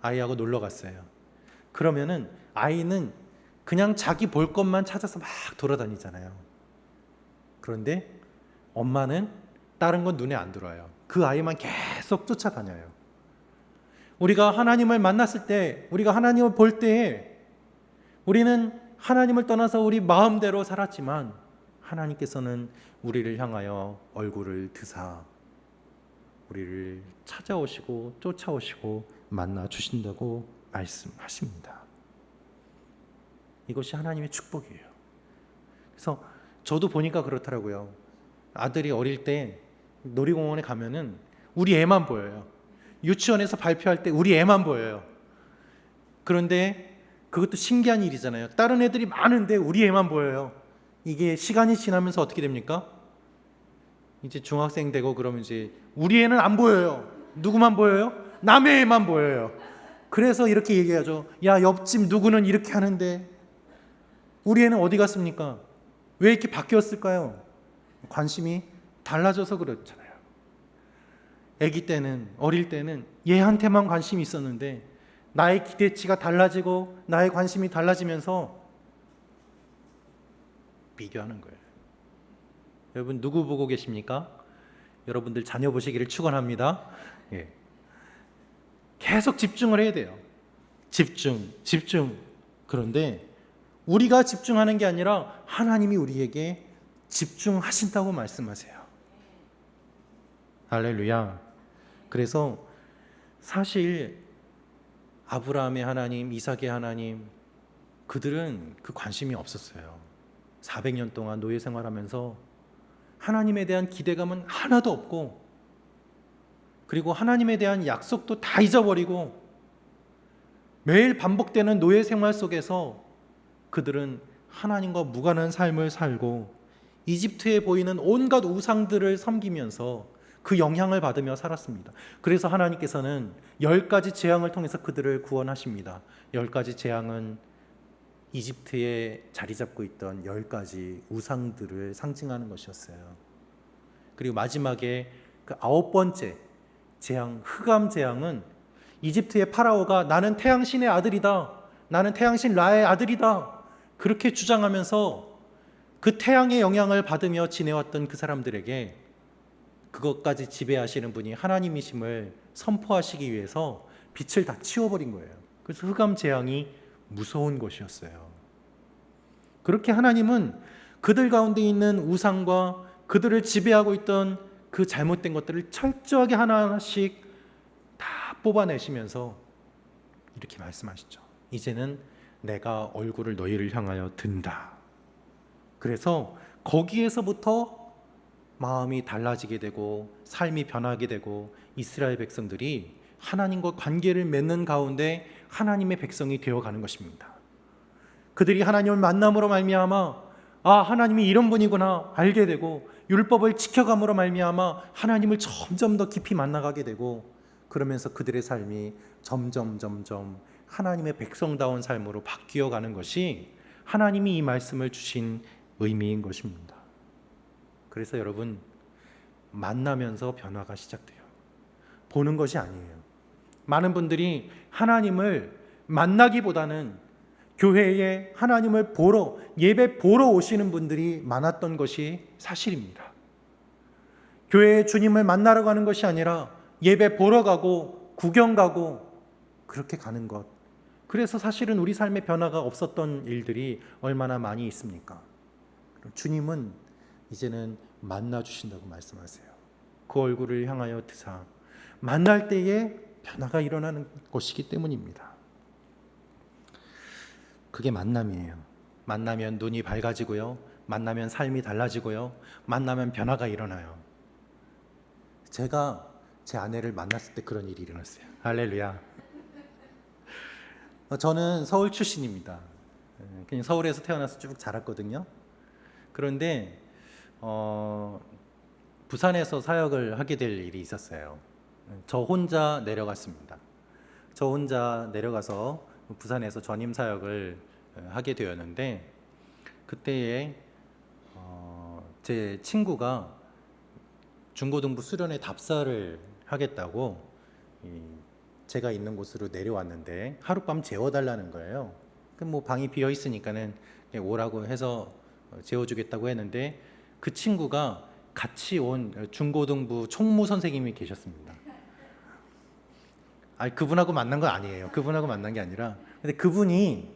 아이하고 놀러 갔어요. 그러면은 아이는 그냥 자기 볼 것만 찾아서 막 돌아다니잖아요. 그런데 엄마는 다른 건 눈에 안 들어와요. 그 아이만 계속 쫓아다녀요. 우리가 하나님을 만났을 때, 우리가 하나님을 볼 때에 우리는 하나님을 떠나서 우리 마음대로 살았지만 하나님께서는 우리를 향하여 얼굴을 드사 우리를 찾아오시고 쫓아오시고 만나 주신다고 말씀하십니다. 이것이 하나님의 축복이에요. 그래서 저도 보니까 그렇더라고요. 아들이 어릴 때 놀이공원에 가면은 우리 애만 보여요. 유치원에서 발표할 때 우리 애만 보여요. 그런데 그것도 신기한 일이잖아요. 다른 애들이 많은데 우리 애만 보여요. 이게 시간이 지나면서 어떻게 됩니까? 이제 중학생 되고 그러면 이제 우리 애는 안 보여요. 누구만 보여요? 남의 애만 보여요. 그래서 이렇게 얘기하죠. 야, 옆집 누구는 이렇게 하는데 우리 애는 어디 갔습니까? 왜 이렇게 바뀌었을까요? 관심이 달라져서 그렇잖아요. 아기 때는, 어릴 때는 얘한테만 관심이 있었는데 나의 기대치가 달라지고 나의 관심이 달라지면서 비교하는 거예요. 여러분 누구 보고 계십니까? 여러분들 자녀 보시기를 축원합니다. 예. 계속 집중을 해야 돼요. 집중. 그런데 우리가 집중하는 게 아니라 하나님이 우리에게 집중하신다고 말씀하세요. 할렐루야. 그래서 사실 아브라함의 하나님, 이삭의 하나님, 그들은 그 관심이 없었어요. 400년 동안 노예 생활하면서 하나님에 대한 기대감은 하나도 없고, 그리고 하나님에 대한 약속도 다 잊어버리고 매일 반복되는 노예 생활 속에서 그들은 하나님과 무관한 삶을 살고 이집트에 보이는 온갖 우상들을 섬기면서 그 영향을 받으며 살았습니다. 그래서 하나님께서는 10가지 재앙을 통해서 그들을 구원하십니다. 10가지 재앙은 이집트에 자리 잡고 있던 10가지 우상들을 상징하는 것이었어요. 그리고 마지막에 그 9번째 재앙, 흑암 재앙은 이집트의 파라오가 나는 태양신의 아들이다, 나는 태양신 라의 아들이다, 그렇게 주장하면서 그 태양의 영향을 받으며 지내왔던 그 사람들에게 그것까지 지배하시는 분이 하나님이심을 선포하시기 위해서 빛을 다 치워버린 거예요. 그래서 흑암 재앙이 무서운 것이었어요. 그렇게 하나님은 그들 가운데 있는 우상과 그들을 지배하고 있던 그 잘못된 것들을 철저하게 하나하나씩 다 뽑아내시면서 이렇게 말씀하시죠. 이제는 내가 얼굴을 너희를 향하여 든다. 그래서 거기에서부터 마음이 달라지게 되고 삶이 변하게 되고 이스라엘 백성들이 하나님과 관계를 맺는 가운데 하나님의 백성이 되어가는 것입니다. 그들이 하나님을 만남으로 말미암아 하나님이 이런 분이구나 알게 되고, 율법을 지켜감으로 말미암아 하나님을 점점 더 깊이 만나가게 되고, 그러면서 그들의 삶이 점점 하나님의 백성다운 삶으로 바뀌어가는 것이 하나님이 이 말씀을 주신 의미인 것입니다. 그래서 여러분, 만나면서 변화가 시작돼요. 보는 것이 아니에요. 많은 분들이 하나님을 만나기보다는 교회에 하나님을 보러, 예배 보러 오시는 분들이 많았던 것이 사실입니다. 교회에 주님을 만나러 가는 것이 아니라 예배 보러 가고 구경 가고 그렇게 가는 것. 그래서 사실은 우리 삶의 변화가 없었던 일들이 얼마나 많이 있습니까? 주님은 이제는 만나 주신다고 말씀하세요. 그 얼굴을 향하여 드사 만날 때에 변화가 일어나는 것이기 때문입니다. 그게 만남이에요. 만나면 눈이 밝아지고요, 만나면 삶이 달라지고요, 만나면 변화가 일어나요. 제가 제 아내를 만났을 때 그런 일이 일어났어요. 할렐루야. 저는 서울 출신입니다. 그냥 서울에서 태어나서 쭉 자랐거든요. 그런데 부산에서 사역을 하게 될 일이 있었어요. 저 혼자 내려갔습니다. 저 혼자 내려가서 부산에서 전임 사역을 하게 되었는데, 그때에 제 친구가 중고등부 수련회 답사를 하겠다고 제가 있는 곳으로 내려왔는데 하룻밤 재워달라는 거예요. 그럼 뭐 방이 비어 있으니까는 오라고 해서 재워주겠다고 했는데, 그 친구가 같이 온 중고등부 총무 선생님이 계셨습니다. 그분하고 만난 건 아니에요. 그분하고 만난 게 아니라, 근데 그분이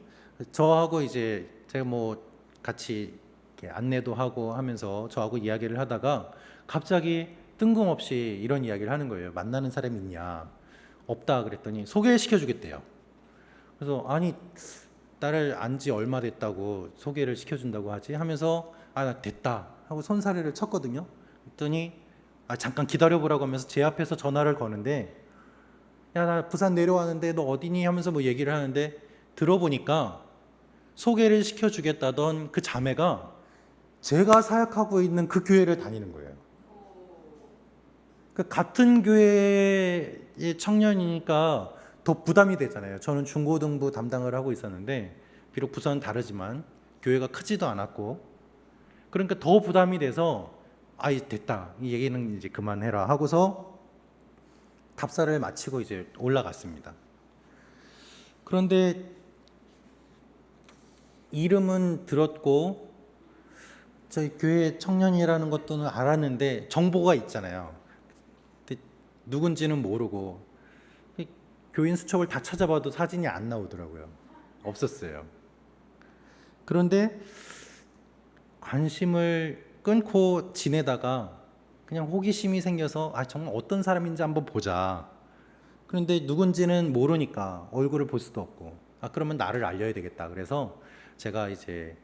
저하고 이제 제가 뭐 같이 이렇게 안내도 하고 하면서 저하고 이야기를 하다가 갑자기 뜬금없이 이런 이야기를 하는 거예요. 만나는 사람이 있냐? 없다 그랬더니 소개시켜 주겠대요. 그래서 아니 나를 안 지 얼마 됐다고 소개를 시켜준다고 하지 하면서 아 나 됐다 하고 손사래를 쳤거든요. 그랬더니 아 잠깐 기다려보라고 하면서 제 앞에서 전화를 거는데 야 나 부산 내려왔는데 너 어디니 하면서 뭐 얘기를 하는데 들어보니까 소개를 시켜주겠다던 그 자매가 제가 사역하고 있는 그 교회를 다니는 거예요. 그 같은 교회의 청년이니까 더 부담이 되잖아요. 저는 중고등부 담당을 하고 있었는데 비록 부서는 다르지만 교회가 크지도 않았고 그러니까 더 부담이 돼서 아이 됐다 이 얘기는 이제 그만해라 하고서 답사를 마치고 이제 올라갔습니다. 그런데 이름은 들었고 저희 교회 청년이라는 것도 알았는데 정보가 있잖아요. 근데 누군지는 모르고 교인 수첩을 다 찾아봐도 사진이 안 나오더라고요. 없었어요. 그런데 관심을 끊고 지내다가 그냥 호기심이 생겨서 아 정말 어떤 사람인지 한번 보자. 그런데 누군지는 모르니까 얼굴을 볼 수도 없고 아 그러면 나를 알려야 되겠다. 그래서 제가 이제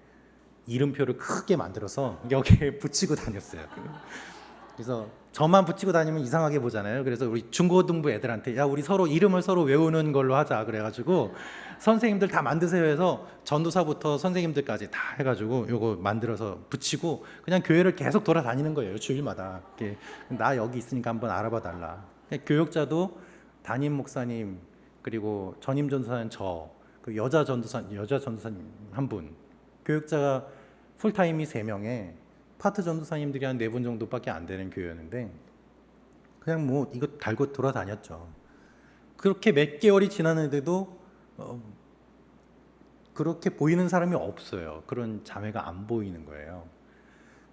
이름표를 크게 만들어서 여기에 붙이고 다녔어요. 그래서 저만 붙이고 다니면 이상하게 보잖아요. 그래서 우리 중고등부 애들한테 야 우리 서로 이름을 서로 외우는 걸로 하자 그래가지고 선생님들 다 만드세요 해서 전도사부터 선생님들까지 다 해가지고 요거 만들어서 붙이고 그냥 교회를 계속 돌아다니는 거예요. 주일마다 이렇게 나 여기 있으니까 한번 알아봐 달라. 교역자도 담임 목사님 그리고 전임 전도사는 그 여자 전도사님 한 분, 교역자가 풀타임이 3명에 파트 전도사님들이 한 4분 정도밖에 안 되는 교회였는데 그냥 뭐 이거 달고 돌아다녔죠. 그렇게 몇 개월이 지났는데도 그렇게 보이는 사람이 없어요. 그런 자매가 안 보이는 거예요.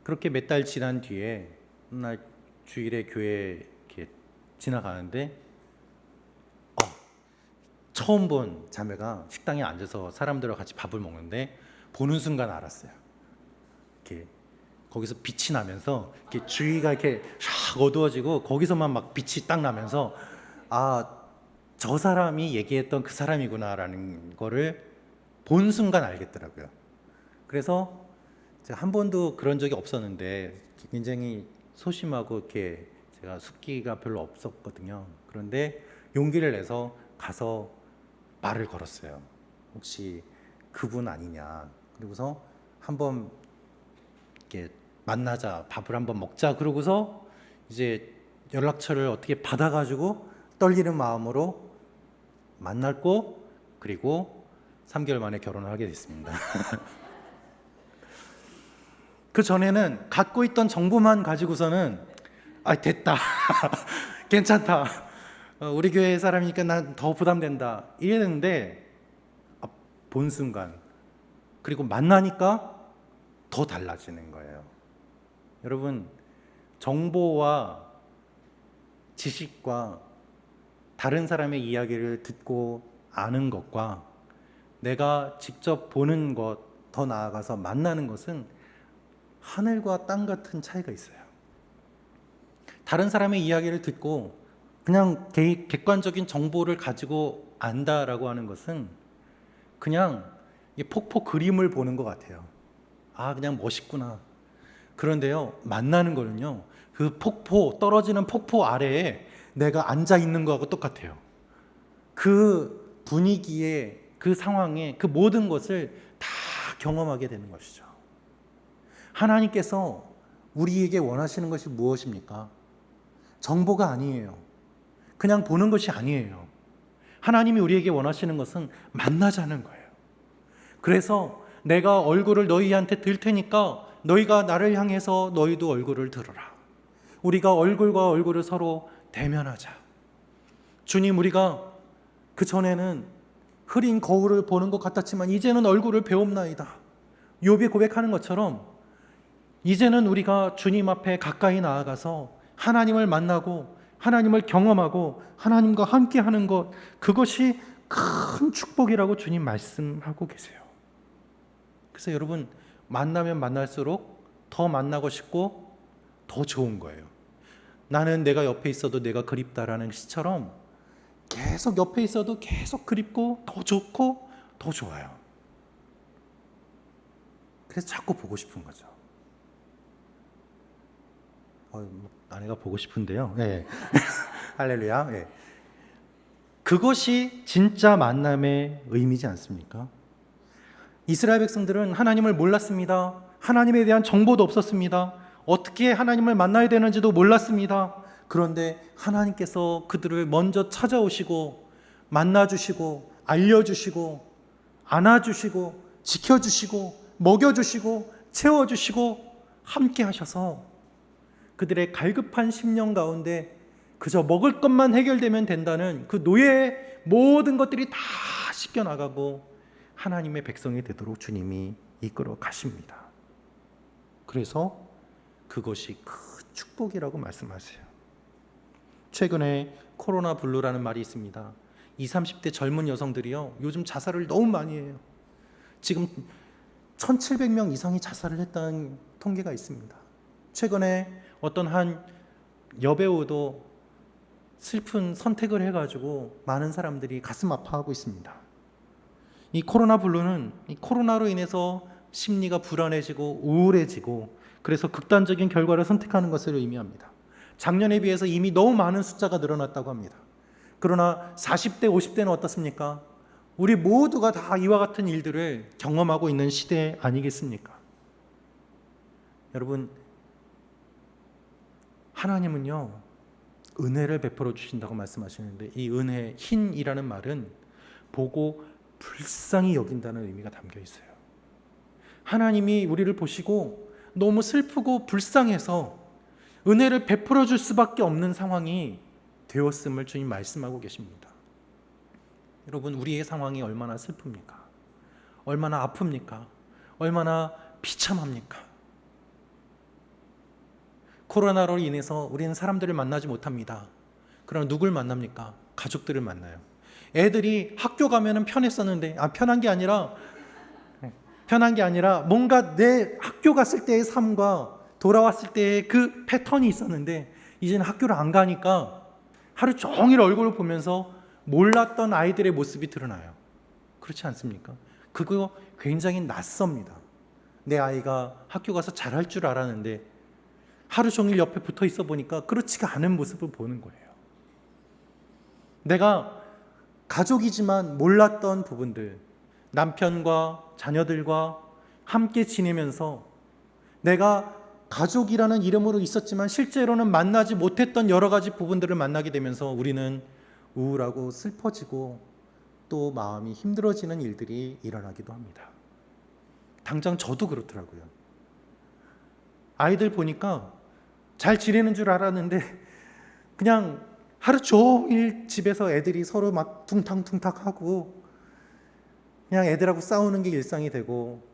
그렇게 몇 달 지난 뒤에 어느 날 주일에 교회 이렇게 지나가는데 처음 본 자매가 식당에 앉아서 사람들과 같이 밥을 먹는데 보는 순간 알았어요. 이렇게 거기서 빛이 나면서 이렇게 주위가 이렇게 샥 어두워지고 거기서만 막 빛이 딱 나면서 아, 저 사람이 얘기했던 그 사람이구나라는 거를 본 순간 알겠더라고요. 그래서 제가 한 번도 그런 적이 없었는데 굉장히 소심하고 이렇게 제가 숫기가 별로 없었거든요. 그런데 용기를 내서 가서 말을 걸었어요. 혹시 그분 아니냐. 그리고서 한번 이렇게 만나자, 밥을 한번 먹자. 그러고서 이제 연락처를 어떻게 받아가지고 떨리는 마음으로 만났고 그리고 3개월 만에 결혼을 하게 됐습니다. 그 전에는 갖고 있던 정보만 가지고서는 아 됐다, 괜찮다, 우리 교회 사람이니까 난 더 부담된다 이랬는데 본 순간 그리고 만나니까 더 달라지는 거예요. 여러분 정보와 지식과 다른 사람의 이야기를 듣고 아는 것과 내가 직접 보는 것, 더 나아가서 만나는 것은 하늘과 땅 같은 차이가 있어요. 다른 사람의 이야기를 듣고 그냥 객관적인 정보를 가지고 안다라고 하는 것은 그냥 폭포 그림을 보는 것 같아요. 아, 그냥 멋있구나. 그런데요, 만나는 거는요, 그 폭포, 떨어지는 폭포 아래에 내가 앉아 있는 거하고 똑같아요. 그 분위기에, 그 상황에, 그 모든 것을 다 경험하게 되는 것이죠. 하나님께서 우리에게 원하시는 것이 무엇입니까? 정보가 아니에요. 그냥 보는 것이 아니에요. 하나님이 우리에게 원하시는 것은 만나자는 거예요. 그래서 내가 얼굴을 너희한테 들 테니까 너희가 나를 향해서 너희도 얼굴을 들어라. 우리가 얼굴과 얼굴을 서로 대면하자. 주님, 우리가 그 전에는 흐린 거울을 보는 것 같았지만 이제는 얼굴을 배웁나이다. 욥이 고백하는 것처럼 이제는 우리가 주님 앞에 가까이 나아가서 하나님을 만나고 하나님을 경험하고 하나님과 함께하는 것, 그것이 큰 축복이라고 주님 말씀하고 계세요. 그래서 여러분 만나면 만날수록 더 만나고 싶고 더 좋은 거예요. 나는 내가 옆에 있어도 내가 그립다라는 시처럼 계속 옆에 있어도 계속 그립고 더 좋고 더 좋아요. 그래서 자꾸 보고 싶은 거죠. 아내가 보고 싶은데요. 네. 할렐루야. 네. 그것이 진짜 만남의 의미지 않습니까? 이스라엘 백성들은 하나님을 몰랐습니다. 하나님에 대한 정보도 없었습니다. 어떻게 하나님을 만나야 되는지도 몰랐습니다. 그런데 하나님께서 그들을 먼저 찾아오시고 만나주시고 알려주시고 안아주시고 지켜주시고 먹여주시고 채워주시고 함께 하셔서 그들의 갈급한 심령 가운데 그저 먹을 것만 해결되면 된다는 그 노예의 모든 것들이 다 씻겨나가고 하나님의 백성이 되도록 주님이 이끌어 가십니다. 그래서 그것이 큰 축복이라고 말씀하세요. 최근에 코로나 블루라는 말이 있습니다. 20, 30대 젊은 여성들이요, 요즘 자살을 너무 많이 해요. 지금 1700명 이상이 자살을 했다는 통계가 있습니다. 최근에 어떤 한 여배우도 슬픈 선택을 해가지고 많은 사람들이 가슴 아파하고 있습니다. 이 코로나 블루는 이 코로나로 인해서 심리가 불안해지고 우울해지고 그래서 극단적인 결과를 선택하는 것을 의미합니다. 작년에 비해서 이미 너무 많은 숫자가 늘어났다고 합니다. 그러나 40대, 50대는 어떻습니까? 우리 모두가 다 이와 같은 일들을 경험하고 있는 시대 아니겠습니까? 여러분, 하나님은요, 은혜를 베풀어 주신다고 말씀하시는데 이 은혜, 흰이라는 말은 보고 불쌍히 여긴다는 의미가 담겨 있어요. 하나님이 우리를 보시고 너무 슬프고 불쌍해서 은혜를 베풀어 줄 수밖에 없는 상황이 되었음을 주님 말씀하고 계십니다. 여러분, 우리의 상황이 얼마나 슬픕니까? 얼마나 아픕니까? 얼마나 비참합니까? 코로나로 인해서 우리는 사람들을 만나지 못합니다. 그럼 누굴 만납니까? 가족들을 만나요. 애들이 학교 가면은 편했었는데, 편한 게 아니라 뭔가 내 학교 갔을 때의 삶과 돌아왔을 때의 그 패턴이 있었는데 이제는 학교를 안 가니까 하루 종일 얼굴을 보면서 몰랐던 아이들의 모습이 드러나요. 그렇지 않습니까? 그거 굉장히 낯섭니다. 내 아이가 학교 가서 잘할 줄 알았는데 하루 종일 옆에 붙어 있어 보니까 그렇지가 않은 모습을 보는 거예요. 내가 가족이지만 몰랐던 부분들, 남편과 자녀들과 함께 지내면서 내가 가족이라는 이름으로 있었지만 실제로는 만나지 못했던 여러 가지 부분들을 만나게 되면서 우리는 우울하고 슬퍼지고 또 마음이 힘들어지는 일들이 일어나기도 합니다. 당장 저도 그렇더라고요. 아이들 보니까 잘 지내는 줄 알았는데 그냥 하루 종일 집에서 애들이 서로 막 퉁탕퉁탁하고 그냥 애들하고 싸우는 게 일상이 되고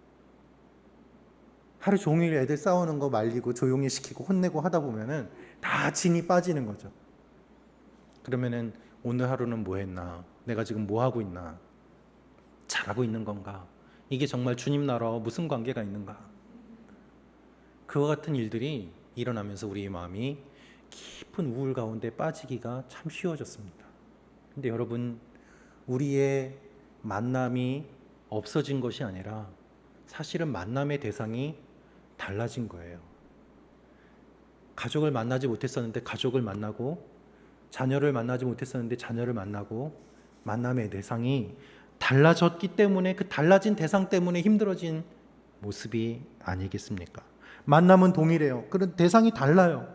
하루 종일 애들 싸우는 거 말리고 조용히 시키고 혼내고 하다 보면은 다 진이 빠지는 거죠. 그러면은 오늘 하루는 뭐 했나? 내가 지금 뭐 하고 있나? 잘하고 있는 건가? 이게 정말 주님 나라와 무슨 관계가 있는가? 그와 같은 일들이 일어나면서 우리의 마음이 깊은 우울 가운데 빠지기가 참 쉬워졌습니다. 근데 여러분, 우리의 만남이 없어진 것이 아니라 사실은 만남의 대상이 달라진 거예요. 가족을 만나지 못했었는데 가족을 만나고, 자녀를 만나지 못했었는데 자녀를 만나고, 만남의 대상이 달라졌기 때문에 그 달라진 대상 때문에 힘들어진 모습이 아니겠습니까? 만남은 동일해요. 그런 대상이 달라요.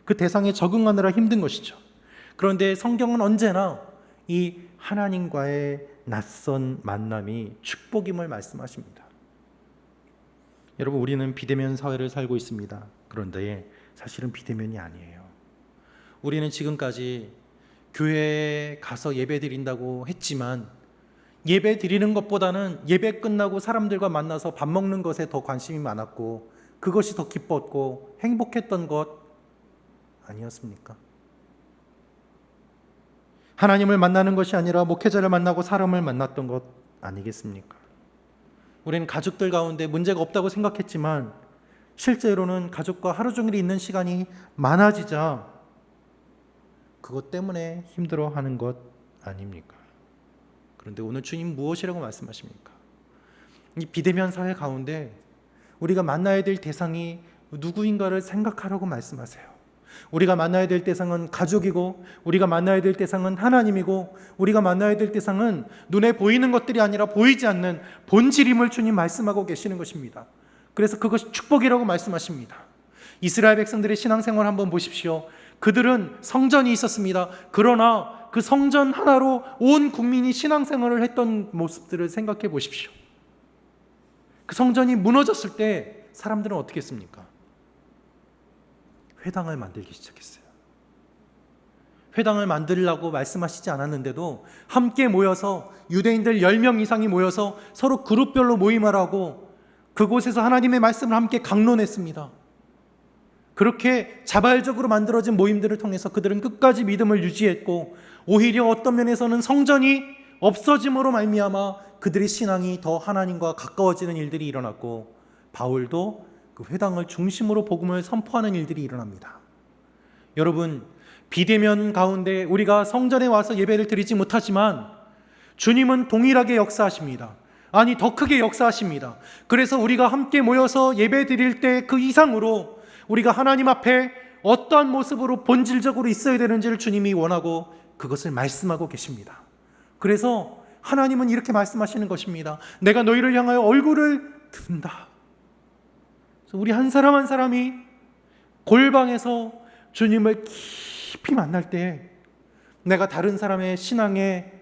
그 대상에 적응하느라 힘든 것이죠. 그런데 성경은 언제나 이 하나님과의 낯선 만남이 축복임을 말씀하십니다. 여러분, 우리는 비대면 사회를 살고 있습니다. 그런데 사실은 비대면이 아니에요. 우리는 지금까지 교회에 가서 예배 드린다고 했지만 예배 드리는 것보다는 예배 끝나고 사람들과 만나서 밥 먹는 것에 더 관심이 많았고 그것이 더 기뻤고 행복했던 것 아니었습니까? 하나님을 만나는 것이 아니라 목회자를 만나고 사람을 만났던 것 아니겠습니까? 우리는 가족들 가운데 문제가 없다고 생각했지만 실제로는 가족과 하루 종일 있는 시간이 많아지자 그것 때문에 힘들어하는 것 아닙니까? 그런데 오늘 주님 무엇이라고 말씀하십니까? 이 비대면 사회 가운데 우리가 만나야 될 대상이 누구인가를 생각하라고 말씀하세요. 우리가 만나야 될 대상은 가족이고, 우리가 만나야 될 대상은 하나님이고, 우리가 만나야 될 대상은 눈에 보이는 것들이 아니라 보이지 않는 본질임을 주님 말씀하고 계시는 것입니다. 그래서 그것이 축복이라고 말씀하십니다. 이스라엘 백성들의 신앙생활 한번 보십시오. 그들은 성전이 있었습니다. 그러나 그 성전 하나로 온 국민이 신앙생활을 했던 모습들을 생각해 보십시오. 그 성전이 무너졌을 때 사람들은 어떻게 했습니까? 회당을 만들기 시작했어요. 회당을 만들라고 말씀하시지 않았는데도 함께 모여서 유대인들 10명 이상이 모여서 서로 그룹별로 모임을 하고 그곳에서 하나님의 말씀을 함께 강론했습니다. 그렇게 자발적으로 만들어진 모임들을 통해서 그들은 끝까지 믿음을 유지했고, 오히려 어떤 면에서는 성전이 없어짐으로 말미암아 그들의 신앙이 더 하나님과 가까워지는 일들이 일어났고, 바울도 그 회당을 중심으로 복음을 선포하는 일들이 일어납니다. 여러분, 비대면 가운데 우리가 성전에 와서 예배를 드리지 못하지만 주님은 동일하게 역사하십니다. 아니, 더 크게 역사하십니다. 그래서 우리가 함께 모여서 예배 드릴 때 그 이상으로 우리가 하나님 앞에 어떠한 모습으로 본질적으로 있어야 되는지를 주님이 원하고 그것을 말씀하고 계십니다. 그래서 하나님은 이렇게 말씀하시는 것입니다. 내가 너희를 향하여 얼굴을 든다. 우리 한 사람 한 사람이 골방에서 주님을 깊이 만날 때 내가 다른 사람의 신앙의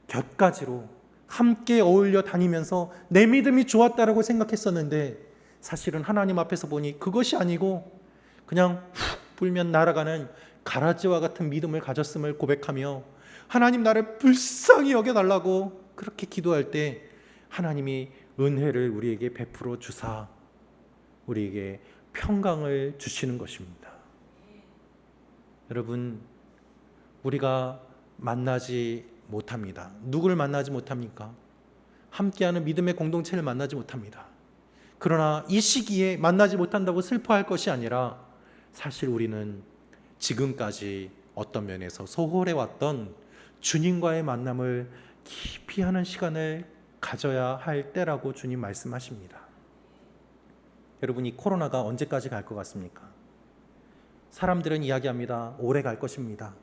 곁가지로 함께 어울려 다니면서 내 믿음이 좋았다라고 생각했었는데, 사실은 하나님 앞에서 보니 그것이 아니고 그냥 훅 불면 날아가는 가라지와 같은 믿음을 가졌음을 고백하며 하나님 나를 불쌍히 여겨달라고 그렇게 기도할 때 하나님이 은혜를 우리에게 베풀어 주사 우리에게 평강을 주시는 것입니다. 여러분, 우리가 만나지 못합니다. 누구를 만나지 못합니까? 함께하는 믿음의 공동체를 만나지 못합니다. 그러나 이 시기에 만나지 못한다고 슬퍼할 것이 아니라 사실 우리는 지금까지 어떤 면에서 소홀해왔던 주님과의 만남을 깊이 하는 시간을 가져야 할 때라고 주님 말씀하십니다. 여러분, 이 코로나가 언제까지 갈 것 같습니까? 사람들은 이야기합니다. 오래 갈 것입니다.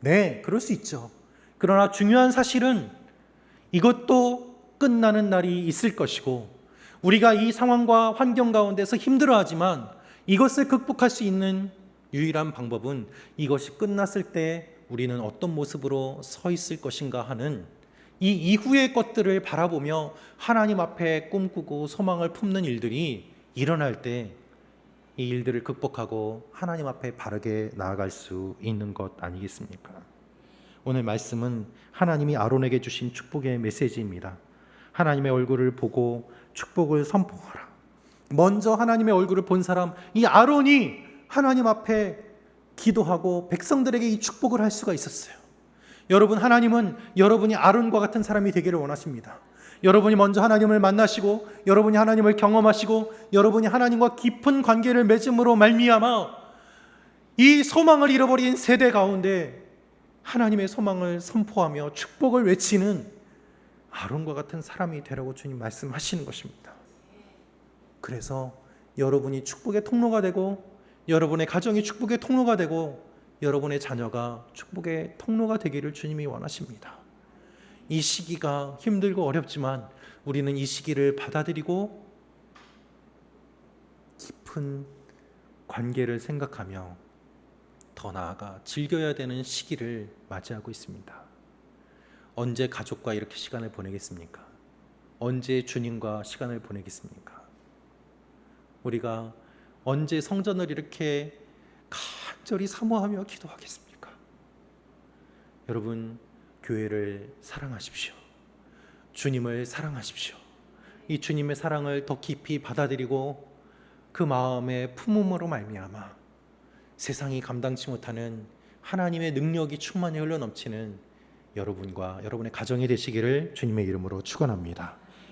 네, 그럴 수 있죠. 그러나 중요한 사실은 이것도 끝나는 날이 있을 것이고, 우리가 이 상황과 환경 가운데서 힘들어하지만 이것을 극복할 수 있는 유일한 방법은 이것이 끝났을 때 우리는 어떤 모습으로 서 있을 것인가 하는 이 이후의 것들을 바라보며 하나님 앞에 꿈꾸고 소망을 품는 일들이 일어날 때 이 일들을 극복하고 하나님 앞에 바르게 나아갈 수 있는 것 아니겠습니까? 오늘 말씀은 하나님이 아론에게 주신 축복의 메시지입니다. 하나님의 얼굴을 보고 축복을 선포하라. 먼저 하나님의 얼굴을 본 사람, 이 아론이 하나님 앞에 기도하고 백성들에게 이 축복을 할 수가 있었어요. 여러분, 하나님은 여러분이 아론과 같은 사람이 되기를 원하십니다. 여러분이 먼저 하나님을 만나시고, 여러분이 하나님을 경험하시고, 여러분이 하나님과 깊은 관계를 맺음으로 말미암아 이 소망을 잃어버린 세대 가운데 하나님의 소망을 선포하며 축복을 외치는 아론과 같은 사람이 되라고 주님 말씀하시는 것입니다. 그래서 여러분이 축복의 통로가 되고, 여러분의 가정이 축복의 통로가 되고, 여러분의 자녀가 축복의 통로가 되기를 주님이 원하십니다. 이 시기가 힘들고 어렵지만 우리는 이 시기를 받아들이고 깊은 관계를 생각하며 더 나아가 즐겨야 되는 시기를 맞이하고 있습니다. 언제 가족과 이렇게 시간을 보내겠습니까? 언제 주님과 시간을 보내겠습니까? 우리가 언제 성전을 이렇게 간절히 사모하며 기도하겠습니까? 여러분, 교회를 사랑하십시오. 주님을 사랑하십시오. 이 주님의 사랑을 더 깊이 받아들이고 그 마음의 품음으로 말미암아 세상이 감당치 못하는 하나님의 능력이 충만히 흘러넘치는 여러분과 여러분의 가정이 되시기를 주님의 이름으로 축원합니다.